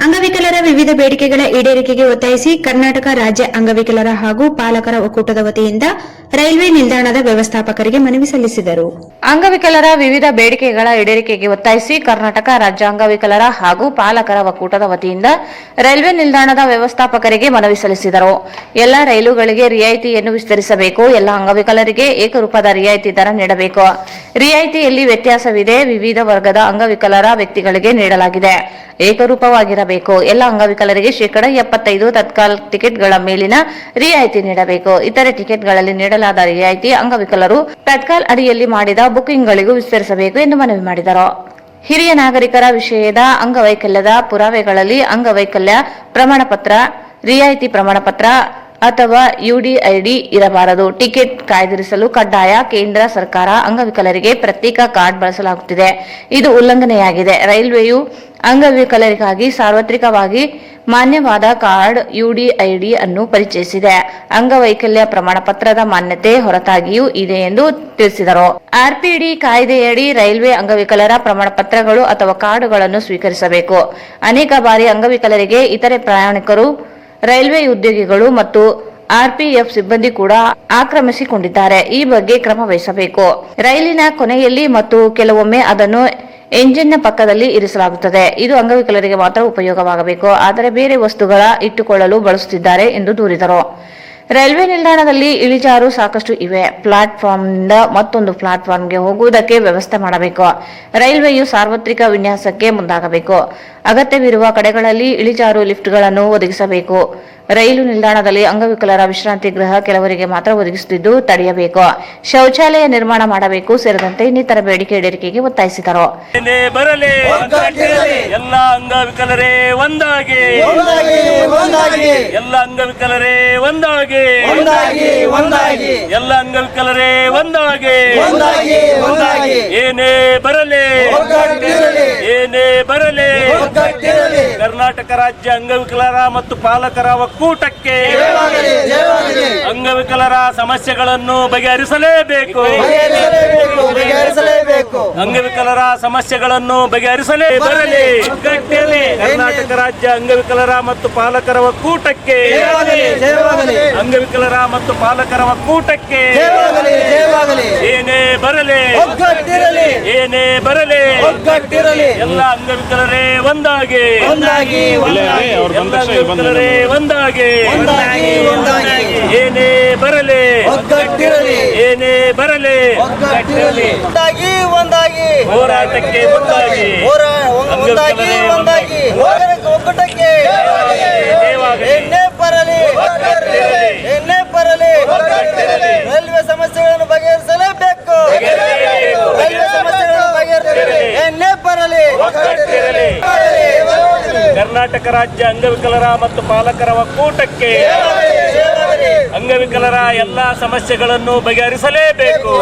ಅಂಗವಿಕಲರ ವಿವಿಧ ಬೇಡಿಕೆಗಳ ಈಡೇರಿಕೆಗೆ ಒತ್ತಾಯಿಸಿ ಕರ್ನಾಟಕ ರಾಜ್ಯ ಅಂಗವಿಕಲರ ಹಾಗೂ ಪಾಲಕರ ಒಕ್ಕೂಟದ ವತಿಯಿಂದ ರೈಲ್ವೆ ನಿಲ್ದಾಣದ ವ್ಯವಸ್ಥಾಪಕರಿಗೆ ಮನವಿ ಸಲ್ಲಿಸಿದರು. ಅಂಗವಿಕಲರ ವಿವಿಧ ಬೇಡಿಕೆಗಳ ಈಡೇರಿಕೆಗೆ ಒತ್ತಾಯಿಸಿ ಕರ್ನಾಟಕ ರಾಜ್ಯ ಅಂಗವಿಕಲರ ಹಾಗೂ ಪಾಲಕರ ಒಕ್ಕೂಟದ ವತಿಯಿಂದ ರೈಲ್ವೆ ನಿಲ್ದಾಣದ ವ್ಯವಸ್ಥಾಪಕರಿಗೆ ಮನವಿ ಸಲ್ಲಿಸಿದರು. ಎಲ್ಲ ರೈಲುಗಳಿಗೆ ರಿಯಾಯಿತಿಯನ್ನು ವಿಸ್ತರಿಸಬೇಕು. ಎಲ್ಲ ಅಂಗವಿಕಲರಿಗೆ ಏಕರೂಪದ ರಿಯಾಯಿತಿ ದರ ನೀಡಬೇಕು. ರಿಯಾಯಿತಿಯಲ್ಲಿ ವ್ಯತ್ಯಾಸವಿದೆ. ವಿವಿಧ ವರ್ಗದ ಅಂಗವಿಕಲರ ವ್ಯಕ್ತಿಗಳಿಗೆ ನೀಡಲಾಗಿದೆ. ಏಕರೂಪವಾಗಿರಬೇಕು. ಎಲ್ಲ ಅಂಗವಿಕಲರಿಗೆ 75% ತತ್ಕಾಲ್ ಟಿಕೆಟ್ಗಳ ಮೇಲಿನ ರಿಯಾಯಿತಿ ನೀಡಬೇಕು. ಇತರೆ ಟಿಕೆಟ್ಗಳಲ್ಲಿ ನೀಡಲಾದ ರಿಯಾಯಿತಿ ಅಂಗವಿಕಲರು ತತ್ಕಾಲ್ ಅಡಿಯಲ್ಲಿ ಮಾಡಿದ ಬುಕಿಂಗ್ಗಳಿಗೂ ವಿಸ್ತರಿಸಬೇಕು ಎಂದು ಮನವಿ ಮಾಡಿದರು. ಹಿರಿಯ ನಾಗರಿಕರ ವಿಷಯದ ಅಂಗವೈಕಲ್ಯದ ಪುರಾವೆಗಳಲ್ಲಿ ಅಂಗವೈಕಲ್ಯ ಪ್ರಮಾಣಪತ್ರ, ರಿಯಾಯಿತಿ ಪ್ರಮಾಣಪತ್ರ ಅಥವಾ UDID ಇರಬಾರದು. ಟಿಕೆಟ್ ಕಾಯ್ದಿರಿಸಲು ಕಡ್ಡಾಯ. ಕೇಂದ್ರ ಸರ್ಕಾರ ಅಂಗವಿಕಲರಿಗೆ ಪ್ರತ್ಯೇಕ ಕಾರ್ಡ್ ಬಳಸಲಾಗುತ್ತಿದೆ. ಇದು ಉಲ್ಲಂಘನೆಯಾಗಿದೆ. ರೈಲ್ವೆಯು ಅಂಗವಿಕಲರಿಗಾಗಿ ಸಾರ್ವತ್ರಿಕವಾಗಿ ಮಾನ್ಯವಾದ ಕಾರ್ಡ್ UDID ಅನ್ನು ಪರಿಚಯಿಸಿದೆ. ಅಂಗವೈಕಲ್ಯ ಪ್ರಮಾಣಪತ್ರದ ಮಾನ್ಯತೆ ಹೊರತಾಗಿಯೂ ಇದೆ ಎಂದು ತಿಳಿಸಿದರು. RPD ಕಾಯ್ದೆಯಡಿ ರೈಲ್ವೆ ಅಂಗವಿಕಲರ ಪ್ರಮಾಣಪತ್ರಗಳು ಅಥವಾ ಕಾರ್ಡುಗಳನ್ನು ಸ್ವೀಕರಿಸಬೇಕು. ಅನೇಕ ಬಾರಿ ಅಂಗವಿಕಲರಿಗೆ ಇತರೆ ಪ್ರಯಾಣಿಕರು, ರೈಲ್ವೆ ಉದ್ಯೋಗಿಗಳು ಮತ್ತು RPF ಸಿಬ್ಬಂದಿ ಕೂಡ ಆಕ್ರಮಿಸಿಕೊಂಡಿದ್ದಾರೆ. ಈ ಬಗ್ಗೆ ಕ್ರಮ ವಹಿಸಬೇಕು. ರೈಲಿನ ಕೊನೆಯಲ್ಲಿ ಮತ್ತು ಕೆಲವೊಮ್ಮೆ ಅದನ್ನು ಎಂಜಿನ್ನ ಪಕ್ಕದಲ್ಲಿ ಇರಿಸಲಾಗುತ್ತದೆ. ಇದು ಅಂಗವಿಕಲರಿಗೆ ಮಾತ್ರ ಉಪಯೋಗವಾಗಬೇಕು. ಆದರೆ ಬೇರೆ ವಸ್ತುಗಳ ಇಟ್ಟುಕೊಳ್ಳಲು ಬಳಸುತ್ತಿದ್ದಾರೆ ಎಂದು ದೂರಿದರು. ರೈಲ್ವೆ ನಿಲ್ದಾಣದಲ್ಲಿ ಇಳಿಜಾರು ಸಾಕಷ್ಟು ಇವೆ. ಪ್ಲಾಟ್ಫಾರ್ಮ್ನಿಂದ ಮತ್ತೊಂದು ಪ್ಲಾಟ್ಫಾರ್ಮ್ಗೆ ಹೋಗುವುದಕ್ಕೆ ವ್ಯವಸ್ಥೆ ಮಾಡಬೇಕು. ರೈಲ್ವೆಯು ಸಾರ್ವತ್ರಿಕ ವಿನ್ಯಾಸಕ್ಕೆ ಮುಂದಾಗಬೇಕು. ಅಗತ್ಯವಿರುವ ಕಡೆಗಳಲ್ಲಿ ಇಳಿಜಾರು ಲಿಫ್ಟ್ಗಳನ್ನು ಒದಗಿಸಬೇಕು. ರೈಲು ನಿಲ್ದಾಣದಲ್ಲಿ ಅಂಗವಿಕಲರ ವಿಶ್ರಾಂತಿ ಗೃಹ ಕೆಲವರಿಗೆ ಮಾತ್ರ ಒದಗಿಸುತ್ತಿದ್ದು ತಡೆಯಬೇಕು. ಶೌಚಾಲಯ ನಿರ್ಮಾಣ ಮಾಡಬೇಕು ಸೇರಿದಂತೆ ಇನ್ನಿತರ ಬೇಡಿಕೆ ಈಡೇರಿಕೆಗೆ ಒತ್ತಾಯಿಸಿದರು. ಎಲ್ಲ ಅಂಗವಿಕಲರೇ ಒಂದಾಗಿ, ಎಲ್ಲ ಅಂಗವಿಕಲರೇ ಒಂದಾಗಿ, ಎಲ್ಲ ಅಂಗವಿಕಲರೇ ಒಂದಾಗಿ, ಏನೇ ಬರಲಿ, ಏನೇ ಬರಲಿ, ಕರ್ನಾಟಕ ರಾಜ್ಯ ಅಂಗವಿಕಲರ ಮತ್ತು ಪಾಲಕರ ಒಕ್ಕೂಟಕ್ಕೆ ಅಂಗವಿಕಲರ ಸಮಸ್ಯೆಗಳನ್ನು ಬಗೆಹರಿಸಲೇಬೇಕು. ಅಂಗವಿಕಲರ ಸಮಸ್ಯೆಗಳನ್ನು ಬಗೆಹರಿಸಲೇ ಬರಲಿ. ಕರ್ನಾಟಕ ರಾಜ್ಯ ಅಂಗವಿಕಲರ ಮತ್ತು ಪಾಲಕರ ಒಕ್ಕೂಟಕ್ಕೆ, ಅಂಗವಿಕಲರ ಮತ್ತು ಪಾಲಕರ ಒಕ್ಕೂಟಕ್ಕೆ ಏನೇ ಬರಲಿ, ಏನೇ ಬರಲಿ, ಎಲ್ಲ ಅಂಗವಿಕಲರೇ ಒಂದಾಗಿ, ಎಲ್ಲ ಅಂಗವಿಕಲರೇ ಒಂದಾಗಿ, ಏನೇ ಬರಲಿ, ಏನೇ ಬರಲಿ, ಒಂದಾಗಿ ಹೋರಾಟಕ್ಕೆ ಮುಂದಾಗಿ, ಒಂದಾಗಿ ಒಕ್ಕೂಟಕ್ಕೆ ಎಣ್ಣೆ ಬರಲಿ, ಎಣ್ಣೆ ಬರಲಿ, ರೈಲ್ವೆ ಸಮಸ್ಯೆಗಳನ್ನು ಬಗೆಹರಿಸಲೇಬೇಕು. ರೈಲ್ವೆ ಸಮಸ್ಯೆಗಳನ್ನು ಬಗೆಹರಿಸಲಿ, ಎಣ್ಣೆ ಬರಲಿ. ಕರ್ನಾಟಕ ರಾಜ್ಯ ಅಂಗವಿಕಲರ ಮತ್ತು ಪಾಲಕರ ಒಕ್ಕೂಟಕ್ಕೆ ಅಂಗವಿಕಲರ ಎಲ್ಲಾ ಸಮಸ್ಯೆಗಳನ್ನು ಬಗೆಹರಿಸಲೇಬೇಕು.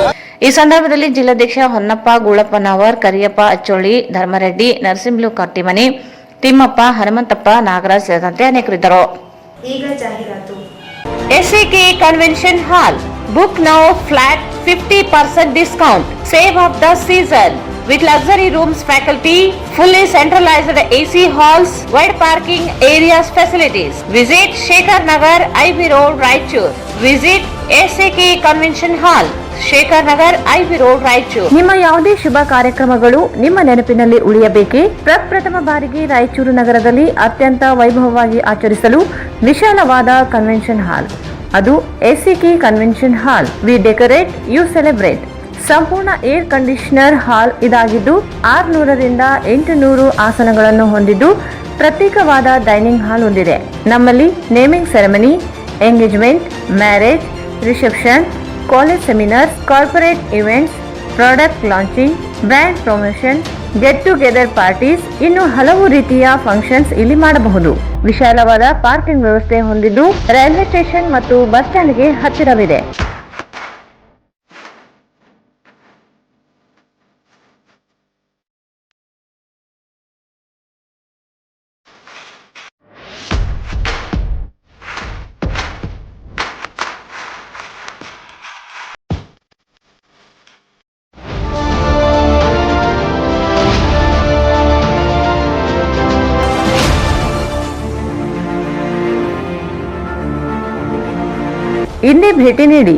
ಈ ಸಂದರ್ಭದಲ್ಲಿ ಜಿಲ್ಲಾಧ್ಯಕ್ಷ ಹೊನ್ನಪ್ಪ ಗೂಳಪ್ಪನವರ್, ಕರಿಯಪ್ಪ ಅಚ್ಚೋಳಿ, ಧರ್ಮರೆಡ್ಡಿ, ನರಸಿಂಹಲು ಕಟ್ಟಿಮನಿ, ತಿಮ್ಮಪ್ಪ, ಹನುಮಂತಪ್ಪ, ನಾಗರಾಜ್ ಸೇರಿದಂತೆ ಅನೇಕರಿದ್ದರು. ಈಗ ಜಾಹೀರಾತು. SAK Convention Hall. Book now flat 50% discount. Save of the season. With luxury rooms, faculty, fully centralized AC halls, wide parking areas, facilities. Visit Shekhar Nagar, IB Road, Raichur. Visit SAK Convention Hall, Shekhar Nagar, IB Road, Raichur. ನಿಮ್ಮ ಯಾವುದೇ ಶುಭ ಕಾರ್ಯಕ್ರಮಗಳು ನಿಮ್ಮ ನೆನಪಿನಲ್ಲಿ ಉಳಿಯಬೇಕೇ? ಪ್ರಪ್ರಥಮ ಬಾರಿಗೆ ರಾಯಚೂರು ನಗರದಲ್ಲಿ ಅತ್ಯಂತ ವೈಭವವಾಗಿ ಆಚರಿಸಲು ವಿಶಾಲವಾದ ಕನ್ವೆನ್ಷನ್ ಹಾಲ್, ಅದು SAK convention hall. We decorate, you celebrate. ಸಂಪೂರ್ಣ ಏರ್ ಕಂಡೀಷನರ್ ಹಾಲ್ ಇದಾಗಿದ್ದು 600 ರಿಂದ 800 ಆಸನಗಳನ್ನು ಹೊಂದಿದ್ದು ಪ್ರತ್ಯೇಕವಾದ ಡೈನಿಂಗ್ ಹಾಲ್ ಹೊಂದಿದೆ. ನಮ್ಮಲ್ಲಿ naming ceremony, engagement, marriage, reception, college seminars, corporate events, product launching, brand promotion, get together parties, ಇನ್ನು ಹಲವು ರೀತಿಯ ಫಂಕ್ಷನ್ಸ್ ಇಲ್ಲಿ ಮಾಡಬಹುದು. ವಿಶಾಲವಾದ ಪಾರ್ಕಿಂಗ್ ವ್ಯವಸ್ಥೆ ಹೊಂದಿದ್ದು ರೈಲ್ವೆ ಸ್ಟೇಷನ್ ಮತ್ತು ಬಸ್ ಸ್ಟ್ಯಾಂಡ್ಗೆ ಹತ್ತಿರವಿದೆ. ಇಂದೇ ಭೇಟಿ ನೀಡಿ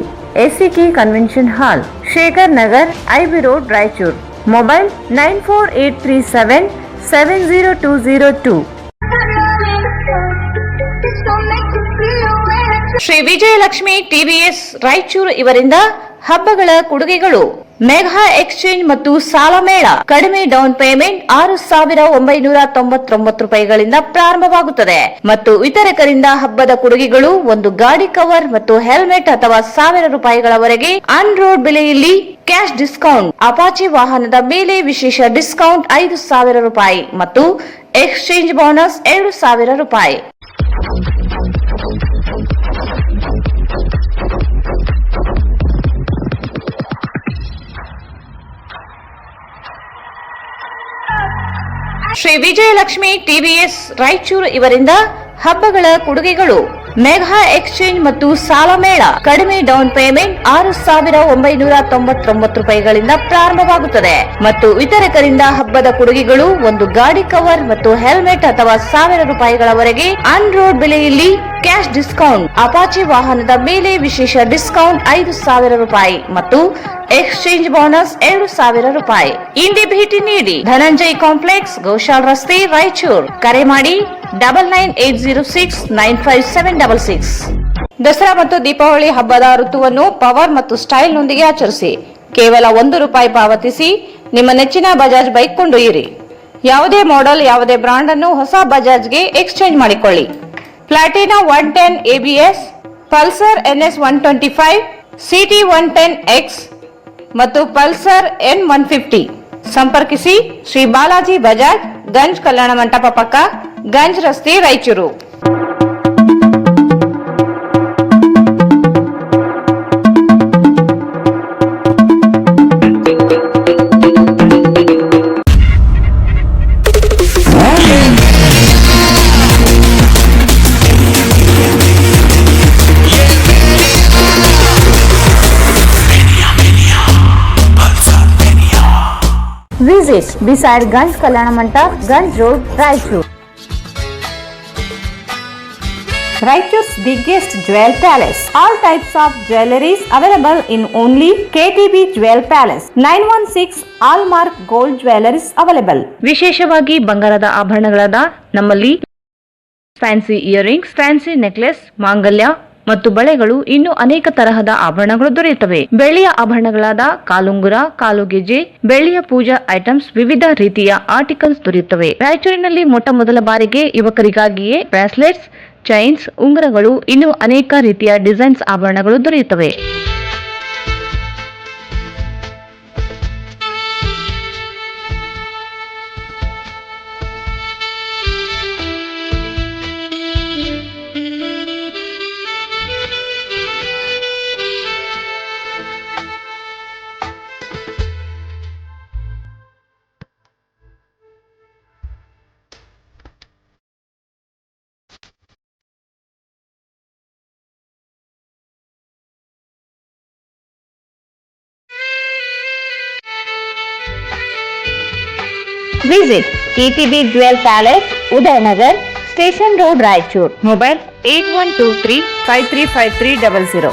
SAK ಕನ್ವೆನ್ಷನ್ ಹಾಲ್, Shekhar Nagar, IB road, Raichur. Mobile 9483770202. Shri Vijayalakshmi TVS Raichur ಇವರಿಂದ ಹಬ್ಬಗಳ ಕೊಡುಗೆಗಳು. ಮೆಗಾ ಎಕ್ಸ್ಚೇಂಜ್ ಮತ್ತು ಸಾಲ ಮೇಳ. ಕಡಿಮೆ ಡೌನ್ ಪೇಮೆಂಟ್ 6,999 ರೂಪಾಯಿಗಳಿಂದ ಪ್ರಾರಂಭವಾಗುತ್ತದೆ ಮತ್ತು ವಿತರಕರಿಂದ ಹಬ್ಬದ ಕೊಡುಗೆಗಳು ಒಂದು ಗಾಡಿ ಕವರ್ ಮತ್ತು ಹೆಲ್ಮೆಟ್ ಅಥವಾ 1,000 ರೂಪಾಯಿಗಳವರೆಗೆ ಆನ್ ರೋಡ್ ಬೆಲೆಯಲ್ಲಿ ಕ್ಯಾಶ್ ಡಿಸ್ಕೌಂಟ್. ಅಪಾಚಿ ವಾಹನದ ಮೇಲೆ ವಿಶೇಷ ಡಿಸ್ಕೌಂಟ್ 5,000 ರೂಪಾಯಿ ಮತ್ತು ಎಕ್ಸ್ಚೇಂಜ್ ಬೋನಸ್ 2,000 ರೂಪಾಯಿ. ಶ್ರೀ ವಿಜಯಲಕ್ಷ್ಮಿ TVS ರಾಯಚೂರು ಇವರಿಂದ ಹಬ್ಬಗಳ ಕೊಡುಗೆಗಳು. ಮೆಗಾ ಎಕ್ಸ್ಚೇಂಜ್ ಮತ್ತು ಸಾಲ ಮೇಳ. ಕಡಿಮೆ ಡೌನ್ ಪೇಮೆಂಟ್ 6,999 ರೂಪಾಯಿಗಳಿಂದ ಪ್ರಾರಂಭವಾಗುತ್ತದೆ ಮತ್ತು ವಿತರಕರಿಂದ ಹಬ್ಬದ ಕೊಡುಗೆಗಳು ಒಂದು ಗಾಡಿ ಕವರ್ ಮತ್ತು ಹೆಲ್ಮೆಟ್ ಅಥವಾ 1,000 ರೂಪಾಯಿಗಳವರೆಗೆ ಆನ್ ರೋಡ್ ಬೆಲೆಯಲ್ಲಿ ಕ್ಯಾಶ್ ಡಿಸ್ಕೌಂಟ್. ಅಪಾಚಿ ವಾಹನದ ಮೇಲೆ ವಿಶೇಷ ಡಿಸ್ಕೌಂಟ್ 5,000 ರೂಪಾಯಿ ಮತ್ತು ಎಕ್ಸ್ಚೇಂಜ್ ಬೋನಸ್ 2,000 ರೂಪಾಯಿ. ಇಂದೇ ಭೇಟಿ ನೀಡಿ. ಧನಂಜಯ್ ಕಾಂಪ್ಲೆಕ್ಸ್, ಗೋಶಾಲ್ ರಸ್ತೆ, ರಾಯಚೂರು. ಕರೆ ಮಾಡಿ 9980695766. ದಸರಾ ಮತ್ತು ದೀಪಾವಳಿ ಹಬ್ಬದ ಋತುವನ್ನು ಪವರ್ ಮತ್ತು ಸ್ಟೈಲ್ ನೊಂದಿಗೆ ಆಚರಿಸಿ. ಕೇವಲ 1 ರೂಪಾಯಿ ಪಾವತಿಸಿ ನಿಮ್ಮ ನೆಚ್ಚಿನ ಬಜಾಜ್ ಬೈಕ್ ಕೊಂಡೊಯ್ಯಿರಿ. ಯಾವುದೇ ಮಾಡೆಲ್, ಯಾವುದೇ ಬ್ರಾಂಡ್ ಅನ್ನು ಹೊಸ ಬಜಾಜ್ಗೆ ಎಕ್ಸ್ಚೇಂಜ್ ಮಾಡಿಕೊಳ್ಳಿ. Platina 110 ABS, Pulsar NS 125, CT 110X ಮತ್ತು ಪಲ್ಸರ್ N150. ಸಂಪರ್ಕಿಸಿ ಶ್ರೀ ಬಾಲಾಜಿ ಬಜಾಜ್, ಗಂಜ್ ಕಲ್ಯಾಣ ಮಂಟಪ ಪಕ್ಕ, ಗಂಜ್ ರಸ್ತೆ, Raichur. Visit beside Ganj Kalyana Mandap, Ganj Road, Raichur. Raichur's biggest jewel palace. All types of jewelries available in only KTB Jewel Palace. 916 Allmark Gold Jewelries available. ವಿಶೇಷವಾಗಿ ಬಂಗಾರದ ಆಭರಣಗಳಾದ ನಮ್ಮಲ್ಲಿ ಫ್ಯಾನ್ಸಿ ಇಯರಿಂಗ್ಸ್, ಫ್ಯಾನ್ಸಿ ನೆಕ್ಲೆಸ್, ಮಾಂಗಲ್ಯ ಮತ್ತು ಬಳೆಗಳು, ಇನ್ನು ಅನೇಕ ತರಹದ ಆಭರಣಗಳು ದೊರೆಯುತ್ತವೆ. ಬೆಳ್ಳಿಯ ಆಭರಣಗಳಾದ ಕಾಲುಂಗುರ, ಕಾಲುಗೆಜೆ, ಬೆಳ್ಳಿಯ ಪೂಜಾ ಐಟಮ್ಸ್, ವಿವಿಧ ರೀತಿಯ ಆರ್ಟಿಕಲ್ಸ್ ದೊರೆಯುತ್ತವೆ. ರಾಯಚೂರಿನಲ್ಲಿ ಮೊಟ್ಟ ಬಾರಿಗೆ ಯುವಕರಿಗಾಗಿಯೇ ಬ್ರಾಸ್ಲೆಟ್ಸ್, ಚೈನ್ಸ್, ಉಂಗುರಗಳು, ಇನ್ನು ಅನೇಕ ರೀತಿಯ ಡಿಸೈನ್ಸ್ ಆಭರಣಗಳು ದೊರೆಯುತ್ತವೆ. Visit TTB jewel palace, Udayanagar, station road, Raichur. Mobile 8123535300.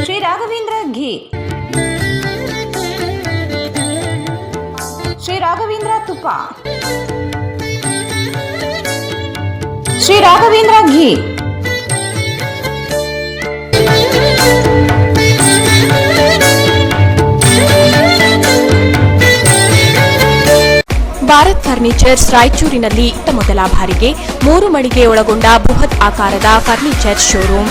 Shri Raghavendra ghee, Shri Raghavendra ತುಪ್ಪ, ಶ್ರೀ ರಾಘವೇಂದ್ರ ಘೀ. ಭಾರತ್ ಫರ್ನಿಚರ್ಸ್ ರಾಯಚೂರಿನಲ್ಲಿ ಇತ್ತ ಮೊದಲ ಬಾರಿಗೆ 3 ಮಳಿಗೆ ಒಳಗೊಂಡ ಬೃಹತ್ ಆಕಾರದ furniture showroom.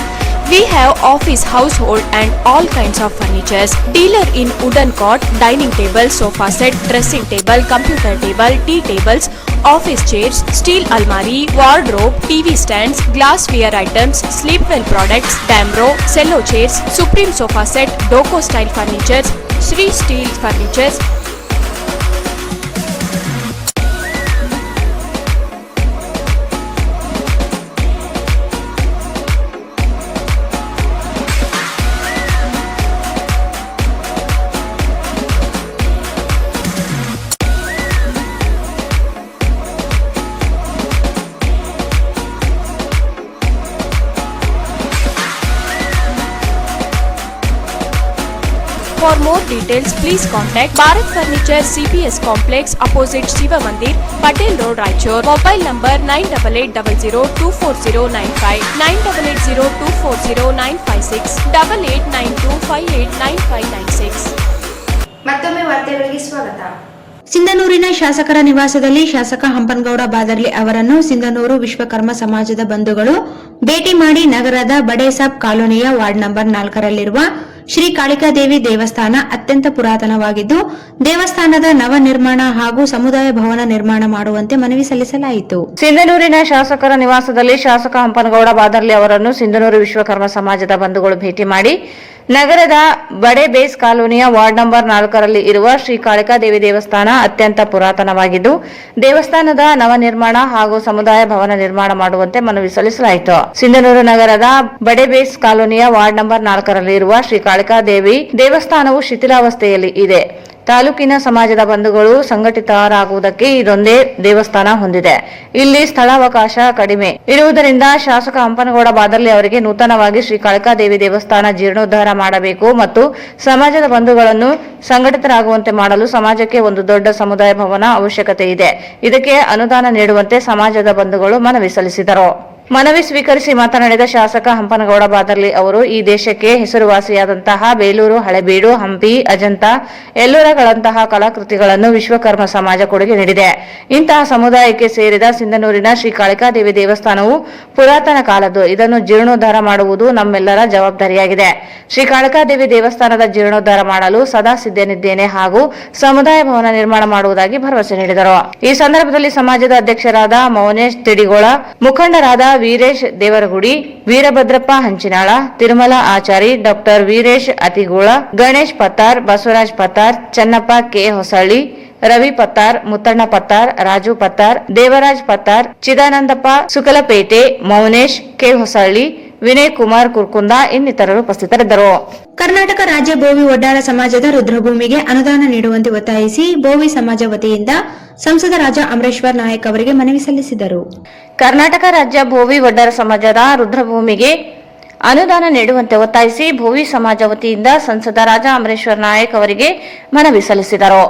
We have office, household and all kinds of furnitures. Dealer in wooden cot, dining table, sofa set, dressing table, computer table, tea tables, office chairs, steel almari, wardrobe, TV stands, glassware items, sleepwell products, Damro, cello chairs, Supreme sofa set, Doco style furnitures, Sri Steel furnitures. For more details, please contact Bharat Furniture CPS Complex opposite Shiva Mandir, Patel Road, Raichur. Mobile number 9880240959, 9880240956, 8892589596. ಮತ್ತೊಮ್ಮೆ ವಾರ್ತೆಗಳಿಗೆ ಸ್ವಾಗತ. ಸಿಂಧನೂರಿನ ಶಾಸಕರ ನಿವಾಸದಲ್ಲಿ ಶಾಸಕ ಹಂಪನಗೌಡ ಬಾದರ್ಲಿ ಅವರನ್ನು ಸಿಂಧನೂರು ವಿಶ್ವಕರ್ಮ ಸಮಾಜದ ಬಂಧುಗಳು ಭೇಟಿ ಮಾಡಿ ನಗರದ ಬಡೇಸಾಬ್ ಕಾಲೋನಿಯ ವಾರ್ಡ್ ನಂಬರ್ 4ರಲ್ಲಿರುವ ಶ್ರೀ ಕಾಳಿಕಾದೇವಿ ದೇವಸ್ಥಾನ ಅತ್ಯಂತ ಪುರಾತನವಾಗಿದ್ದು ದೇವಸ್ಥಾನದ ನವ ನಿರ್ಮಾಣ ಹಾಗೂ ಸಮುದಾಯ ಭವನ ನಿರ್ಮಾಣ ಮಾಡುವಂತೆ ಮನವಿ ಸಲ್ಲಿಸಲಾಯಿತು. ಸಿಂಧನೂರಿನ ಶಾಸಕರ ನಿವಾಸದಲ್ಲಿ ಶಾಸಕ ಹಂಪನಗೌಡ ಬಾದರ್ಲಿ ಅವರನ್ನು ಸಿಂಧನೂರು ವಿಶ್ವಕರ್ಮ ಸಮಾಜದ ಬಂಧುಗಳು ಭೇಟಿ ಮಾಡಿ ನಗರದ ಬಡೆ ಬೇಸ್ ಕಾಲೋನಿಯ ವಾರ್ಡ್ ನಂಬರ್ 4ರಲ್ಲಿ ಇರುವ ಶ್ರೀ ಕಾಳಿಕಾದೇವಿ ದೇವಸ್ಥಾನ ಅತ್ಯಂತ ಪುರಾತನವಾಗಿದ್ದು ದೇವಸ್ಥಾನದ ನವ ನಿರ್ಮಾಣ ಹಾಗೂ ಸಮುದಾಯ ಭವನ ನಿರ್ಮಾಣ ಮಾಡುವಂತೆ ಮನವಿ ಸಲ್ಲಿಸಲಾಯಿತು. ಸಿಂಧನೂರು ನಗರದ ಬಡೆ ಬೇಸ್ ಕಾಲೋನಿಯ ವಾರ್ಡ್ ನಂಬರ್ 4ರಲ್ಲಿ ಇರುವ ಶ್ರೀ ಕಾಳಿಕಾದೇವಿ ದೇವಸ್ಥಾನವು ಶಿಥಿಲಾವಸ್ಥೆಯಲ್ಲಿ ಇದೆ. ತಾಲೂಕಿನ ಸಮಾಜದ ಬಂಧುಗಳು ಸಂಘಟಿತರಾಗುವುದಕ್ಕೆ ಇದೊಂದೇ ದೇವಸ್ಥಾನ ಹೊಂದಿದೆ. ಇಲ್ಲಿ ಸ್ಥಳಾವಕಾಶ ಕಡಿಮೆ ಇರುವುದರಿಂದ ಶಾಸಕ ಹಂಪನಗೌಡ ಬಾದರ್ಲಿ ಅವರಿಗೆ ನೂತನವಾಗಿ ಶ್ರೀ ಕಾಳಿಕಾದೇವಿ ದೇವಸ್ಥಾನ ಜೀರ್ಣೋದ್ಧಾರ ಮಾಡಬೇಕು ಮತ್ತು ಸಮಾಜದ ಬಂಧುಗಳನ್ನು ಸಂಘಟಿತರಾಗುವಂತೆ ಮಾಡಲು ಸಮಾಜಕ್ಕೆ ಒಂದು ದೊಡ್ಡ ಸಮುದಾಯ ಭವನ ಅವಶ್ಯಕತೆ ಇದೆ. ಇದಕ್ಕೆ ಅನುದಾನ ನೀಡುವಂತೆ ಸಮಾಜದ ಬಂಧುಗಳು ಮನವಿ ಸಲ್ಲಿಸಿದರು. ಮನವಿ ಸ್ವೀಕರಿಸಿ ಮಾತನಾಡಿದ ಶಾಸಕ ಹಂಪನಗೌಡ ಬಾದರ್ಲಿ ಅವರು ಈ ದೇಶಕ್ಕೆ ಹೆಸರುವಾಸಿಯಾದಂತಹ ಬೇಲೂರು, ಹಳೆಬೀಡು, ಹಂಪಿ, ಅಜಂತ, ಎಲ್ಲೂರಗಳಂತಹ ಕಲಾಕೃತಿಗಳನ್ನು ವಿಶ್ವಕರ್ಮ ಸಮಾಜ ಕೊಡುಗೆ ನೀಡಿದೆ. ಇಂತಹ ಸಮುದಾಯಕ್ಕೆ ಸೇರಿದ ಸಿಂಧನೂರಿನ ಶ್ರೀ ಕಾಳಿಕಾದೇವಿ ದೇವಸ್ಥಾನವು ಪುರಾತನ ಕಾಲದ್ದು. ಇದನ್ನು ಜೀರ್ಣೋದ್ಧಾರ ಮಾಡುವುದು ನಮ್ಮೆಲ್ಲರ ಜವಾಬ್ದಾರಿಯಾಗಿದೆ. ಶ್ರೀ ಕಾಳಿಕಾದೇವಿ ದೇವಸ್ಥಾನದ ಜೀರ್ಣೋದ್ಧಾರ ಮಾಡಲು ಸದಾ ಸಿದ್ಧನಿದ್ದೇನೆ ಹಾಗೂ ಸಮುದಾಯ ಭವನ ನಿರ್ಮಾಣ ಮಾಡುವುದಾಗಿ ಭರವಸೆ ನೀಡಿದರು. ಈ ಸಂದರ್ಭದಲ್ಲಿ ಸಮಾಜದ ಅಧ್ಯಕ್ಷರಾದ ಮೌನೇಶ್ ತಿಡಿಗೋಳ, ಮುಖಂಡರಾದ Veeresh Devaragudi, Veerabhadrappa Hanchinala, Tirumala Achari, doctor Veeresh Atigola, Ganesh Pattar, Basavaraj Pattar, Channappa K Hosalli, Ravi Pattar, Muttanna Pattar, Raju Pattar, Devaraj Pattar, Chidanandappa Sukalpete, Mounesh K Hosalli, Vinay Kumar Kurkunda ಇನ್ನಿತರರು ಉಪಸ್ಥಿತರಿದ್ದರು. ಕರ್ನಾಟಕ ರಾಜ್ಯ ಬೋವಿ ಒಡ್ಡಾರ ಸಮಾಜದ ರುದ್ರಭೂಮಿಗೆ ಅನುದಾನ ನೀಡುವಂತೆ ಒತ್ತಾಯಿಸಿ ಬೋವಿ ಸಮಾಜ ವತಿಯಿಂದ ಸಂಸದ ರಾಜ ಅಮರೇಶ್ವರ್ ನಾಯಕ್ ಅವರಿಗೆ ಮನವಿ ಸಲ್ಲಿಸಿದರು. ಕರ್ನಾಟಕ ರಾಜ್ಯ ಬೋವಿ ಒಡ್ಡಾರ ಸಮಾಜದ ರುದ್ರಭೂಮಿಗೆ ಅನುದಾನ ನೀಡುವಂತೆ ಒತ್ತಾಯಿಸಿ ಬೋವಿ ಸಮಾಜ ವತಿಯಿಂದ ಸಂಸದ ರಾಜ ಅಮರೇಶ್ವರ್ ನಾಯಕ್ ಅವರಿಗೆ ಮನವಿ ಸಲ್ಲಿಸಿದರು.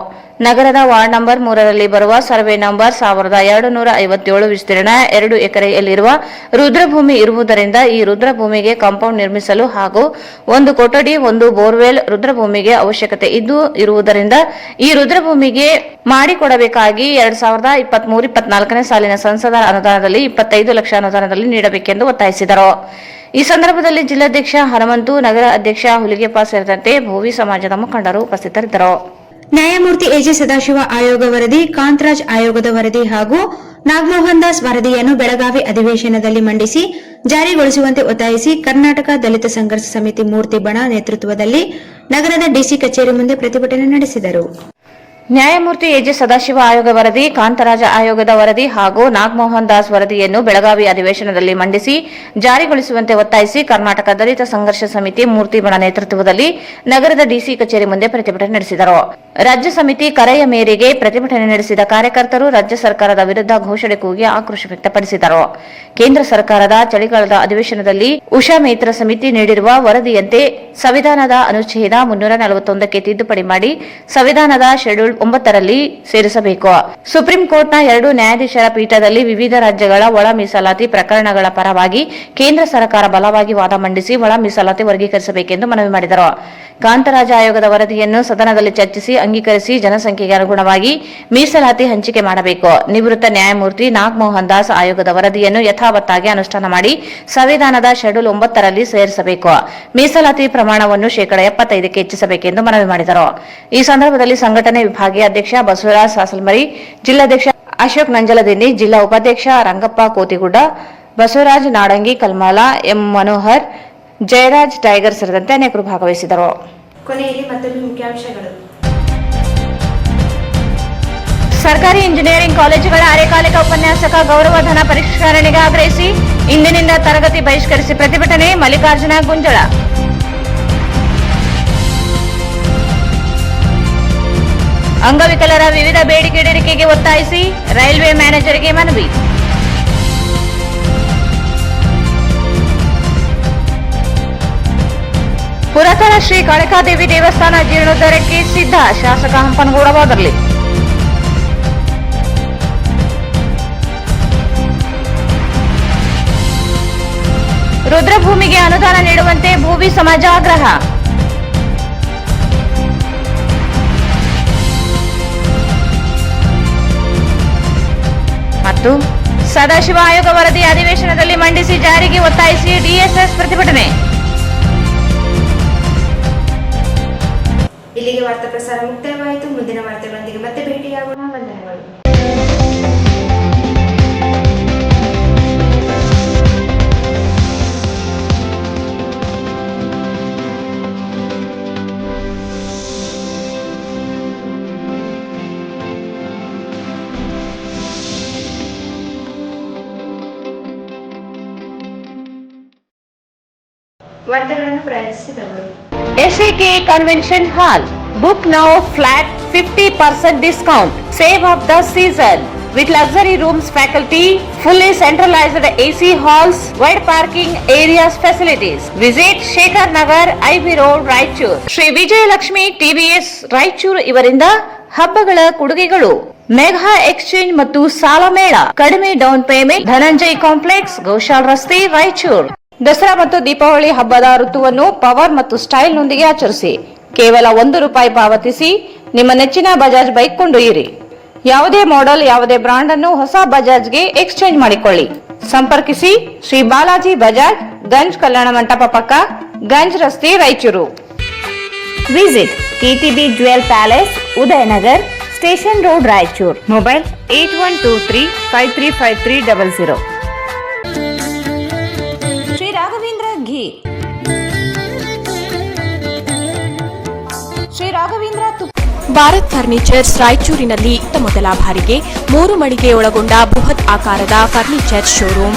ನಗರದ ವಾರ್ಡ್ ನಂಬರ್ 3ರಲ್ಲಿ ಬರುವ ಸರ್ವೆ ನಂಬರ್ 1257 ವಿಸ್ತೀರ್ಣ 2 ಎಕರೆಯಲ್ಲಿರುವ ರುದ್ರಭೂಮಿ ಇರುವುದರಿಂದ ಈ ರುದ್ರಭೂಮಿಗೆ ಕಾಂಪೌಂಡ್ ನಿರ್ಮಿಸಲು ಹಾಗೂ 1 ಕೊಠಡಿ 1 ಬೋರ್ವೆಲ್ ರುದ್ರಭೂಮಿಗೆ ಅವಶ್ಯಕತೆ ಇರುವುದರಿಂದ ಈ ರುದ್ರಭೂಮಿಗೆ ಮಾಡಿಕೊಡಬೇಕಾಗಿ 2023-24ನೇ ಸಾಲಿನ ಸಂಸದರ ಅನುದಾನದಲ್ಲಿ 25 ಲಕ್ಷ ಅನುದಾನದಲ್ಲಿ ನೀಡಬೇಕೆಂದು ಒತ್ತಾಯಿಸಿದರು. ಈ ಸಂದರ್ಭದಲ್ಲಿ ಜಿಲ್ಲಾಧ್ಯಕ್ಷ ಹನುಮಂತು, ನಗರ ಅಧ್ಯಕ್ಷ ಹುಲಿಗೆಪ್ಪ ಸೇರಿದಂತೆ ಭೋವಿ ಸಮಾಜದ ಮುಖಂಡರು ಉಪಸ್ಥಿತರಿದ್ದರು. ನ್ಯಾಯಮೂರ್ತಿ ಎಜೆ ಸದಾಶಿವ ಆಯೋಗ ವರದಿ, ಕಾಂತರಾಜ್ ಆಯೋಗದ ವರದಿ ಹಾಗೂ ನಾಗಮೋಹನ್ ದಾಸ್ ವರದಿಯನ್ನು ಬೆಳಗಾವಿ ಅಧಿವೇಶನದಲ್ಲಿ ಮಂಡಿಸಿ ಜಾರಿಗೊಳಿಸುವಂತೆ ಒತ್ತಾಯಿಸಿ ಕರ್ನಾಟಕ ದಲಿತ ಸಂಘರ್ಷ ಸಮಿತಿ ಮೂರ್ತಿ ಬಣ ನೇತೃತ್ವದಲ್ಲಿ ನಗರದ ಡಿಸಿ ಕಚೇರಿ ಮುಂದೆ ಪ್ರತಿಭಟನೆ ನಡೆಸಿದರು. ನ್ಯಾಯಮೂರ್ತಿ ಎಜೆ ಸದಾಶಿವ ಆಯೋಗ ವರದಿ, ಕಾಂತರಾಜ ಆಯೋಗದ ವರದಿ ಹಾಗೂ ನಾಗಮೋಹನ್ ದಾಸ್ ವರದಿಯನ್ನು ಬೆಳಗಾವಿ ಅಧಿವೇಶನದಲ್ಲಿ ಮಂಡಿಸಿ ಜಾರಿಗೊಳಿಸುವಂತೆ ಒತ್ತಾಯಿಸಿ ಕರ್ನಾಟಕ ದಲಿತ ಸಂಘರ್ಷ ಸಮಿತಿ ಮೂರ್ತಿಮಠ ನೇತೃತ್ವದಲ್ಲಿ ನಗರದ ಡಿಸಿ ಕಚೇರಿ ಮುಂದೆ ಪ್ರತಿಭಟನೆ ನಡೆಸಿದರು. ರಾಜ್ಯ ಸಮಿತಿ ಕರೆಯ ಮೇರೆಗೆ ಪ್ರತಿಭಟನೆ ನಡೆಸಿದ ಕಾರ್ಯಕರ್ತರು ರಾಜ್ಯ ಸರ್ಕಾರದ ವಿರುದ್ಧ ಘೋಷಣೆ ಕೂಗಿ ಆಕ್ರೋಶ ವ್ಯಕ್ತಪಡಿಸಿದರು. ಕೇಂದ್ರ ಸರ್ಕಾರದ ಚಳಿಗಾಲದ ಅಧಿವೇಶನದಲ್ಲಿ ಉಷಾ ಮೇತ್ರ ಸಮಿತಿ ನೀಡಿರುವ ವರದಿಯಂತೆ ಸಂವಿಧಾನದ ಅನುಚ್ಛೇದ 341ಕ್ಕೆ ತಿದ್ದುಪಡಿ ಮಾಡಿ ಸಂವಿಧಾನದ ಶೆಡ್ಯೂಲ್ 9ರಲ್ಲಿ ಸೇರಿಸಬೇಕು. ಸುಪ್ರೀಂ ಕೋರ್ಟ್ನ 2 ನ್ಯಾಯಾಧೀಶರ ಪೀಠದಲ್ಲಿ ವಿವಿಧ ರಾಜ್ಯಗಳ ಒಳ ಮೀಸಲಾತಿ ಪ್ರಕರಣಗಳ ಪರವಾಗಿ ಕೇಂದ್ರ ಸರ್ಕಾರ ಬಲವಾಗಿ ವಾದ ಮಂಡಿಸಿ ಒಳ ಮೀಸಲಾತಿ ವರ್ಗೀಕರಿಸಬೇಕೆಂದು ಮನವಿ ಮಾಡಿದರು. ಕಾಂತರಾಜ ಆಯೋಗದ ವರದಿಯನ್ನು ಸದನದಲ್ಲಿ ಚರ್ಚಿಸಿ ಅಂಗೀಕರಿಸಿ ಜನಸಂಖ್ಯೆಗೆ ಅನುಗುಣವಾಗಿ ಮೀಸಲಾತಿ ಹಂಚಿಕೆ ಮಾಡಬೇಕು. ನಿವೃತ್ತ ನ್ಯಾಯಮೂರ್ತಿ ನಾಗಮೋಹನ್ ದಾಸ್ ಆಯೋಗದ ವರದಿಯನ್ನು ಯಥಾವತ್ತಾಗಿ ಅನುಷ್ಠಾನ ಮಾಡಿ ಸಂವಿಧಾನದ ಶೆಡ್ಯೂಲ್ 9ರಲ್ಲಿ ಸೇರಿಸಬೇಕು. ಮೀಸಲಾತಿ ಪ್ರಮಾಣವನ್ನು 75% ಹೆಚ್ಚಿಸಬೇಕೆಂದು ಮನವಿ ಮಾಡಿದರು. ಈ ಸಂದರ್ಭದಲ್ಲಿ ಸಂಘಟನೆ ವಿಭಾಗೀಯ ಅಧ್ಯಕ್ಷ ಬಸವರಾಜ ಸಾಸಲಮರಿ, ಜಿಲ್ಲಾಧ್ಯಕ್ಷ ಅಶೋಕ್ ನಂಜಲದಿನ್ನಿ, ಜಿಲ್ಲಾ ಉಪಾಧ್ಯಕ್ಷ ರಂಗಪ್ಪ ಕೋತಿಗುಡ್ಡ, ಬಸವರಾಜ್ ನಾಡಂಗಿ ಕಲ್ಮಾಲ, ಎಂ ಮನೋಹರ್, ಜಯರಾಜ್ ಟೈಗರ್ ಸೇರಿದಂತೆ ಅನೇಕರು ಭಾಗವಹಿಸಿದರು. ಕೊನೆಯಲ್ಲಿ ಮತ್ತೊಮ್ಮೆ ಮುಖ್ಯಾಂಶಗಳು. ಸರ್ಕಾರಿ ಇಂಜಿನಿಯರಿಂಗ್ ಕಾಲೇಜುಗಳ ಅರೆಕಾಲಿಕ ಉಪನ್ಯಾಸಕ ಗೌರವಧನ ಪರಿಷ್ಕರಣೆಗೆ ಆಗ್ರಹಿಸಿ ಇಂದಿನಿಂದ ತರಗತಿ ಬಹಿಷ್ಕರಿಸಿ ಪ್ರತಿಭಟನೆ, ಮಲ್ಲಿಕಾರ್ಜುನ ಗುಂಜಳ. ಅಂಗವಿಕಲರ ವಿವಿಧ ಬೇಡಿಕೆ ಈಡೇರಿಕೆಗೆ ಒತ್ತಾಯಿಸಿ ರೈಲ್ವೆ ಮ್ಯಾನೇಜರ್ಗೆ ಮನವಿ. ಪುರಾತನ ಶ್ರೀ ಕಾಳಿಕಾದೇವಿ ದೇವಸ್ಥಾನ ಜೀರ್ಣೋದ್ಧಾರಕ್ಕೆ ಸಿದ್ಧ, ಶಾಸಕ ಹಂಪನಗೌಡ ಬಾದರ್ಲಿ. ರುದ್ರಭೂಮಿಗೆ ಅನುದಾನ ನೀಡುವಂತೆ ಭೂವಿ ಸಮಾಜ ಆಗ್ರಹ. ಮತ್ತು ಸದಾಶಿವ ಆಯೋಗ ವರದಿ ಅಧಿವೇಶನದಲ್ಲಿ ಮಂಡಿಸಿ ಜಾರಿಗೆ ಒತ್ತಾಯಿಸಿ ಡಿಎಸ್ಎಸ್ ಪ್ರತಿಭಟನೆ. ಇಲ್ಲಿಗೆ ವಾರ್ತಾ ಪ್ರಸಾರ ಮುಕ್ತಾಯವಾಯಿತು. ಮುಂದಿನ ವಾರ್ತೆಗಳೊಂದಿಗೆ ಮತ್ತೆ ಭೇಟಿಯಾಗೋಣ. ವಂದನೆಗಳು. ವಾರ್ತೆಗಳನ್ನು ಪ್ರಯತ್ನಿಸಿದವರು SAK convention hall. Book now, flat 50% discount. Save of the season with luxury rooms, faculty, fully centralized AC halls, wide parking areas, facilities. Visit Shekhar Nagar, IB Road, Raichur. Shri Vijayalakshmi TVS Raichur ಇವರಿಂದ ಹಬ್ಬಗಳ ಕೊಡುಗೆಗಳು, ಮೆಗಾ ಎಕ್ಸ್ಚೇಂಜ್ ಮತ್ತು ಸಾಲ ಮೇಳ, ಕಡಿಮೆ down payment, Dhananjay complex, Goshal ರಸ್ತೆ, ರಾಯಚೂರು. ದಸರಾ ಮತ್ತು ದೀಪಾವಳಿ ಹಬ್ಬದ ಋತುವನ್ನು ಪವರ್ ಮತ್ತು ಸ್ಟೈಲ್ ನೊಂದಿಗೆ ಆಚರಿಸಿ. ಕೇವಲ ₹1 ಪಾವತಿಸಿ ನಿಮ್ಮ ನೆಚ್ಚಿನ ಬಜಾಜ್ ಬೈಕ್ ಕೊಂಡೊಯ್ಯಿರಿ. ಯಾವುದೇ ಮಾಡೆಲ್, ಯಾವುದೇ ಬ್ರಾಂಡ್ ಅನ್ನು ಹೊಸ ಬಜಾಜ್ಗೆ ಎಕ್ಸ್ಚೇಂಜ್ ಮಾಡಿಕೊಳ್ಳಿ. ಸಂಪರ್ಕಿಸಿ ಶ್ರೀ ಬಾಲಾಜಿ ಬಜಾಜ್, ಗಂಜ್ ಕಲ್ಯಾಣ ಮಂಟಪ ಪಕ್ಕ, ಗಂಜ್ ರಸ್ತೆ, Raichur. Visit KTB jewel palace, Udayanagar, station road, Raichur. Mobile 8123535300. Shri Raghavendra ghee, Shri Raghavendra Bharat furnitures ರಾಯಚೂರಿನಲ್ಲಿ ಮೊದಲ ಬಾರಿಗೆ 3 ಮಳಿಗೆ ಒಳಗೊಂಡ ಬೃಹತ್ ಆಕಾರದ ಫರ್ನಿಚರ್ ಶೋರೂಮ್.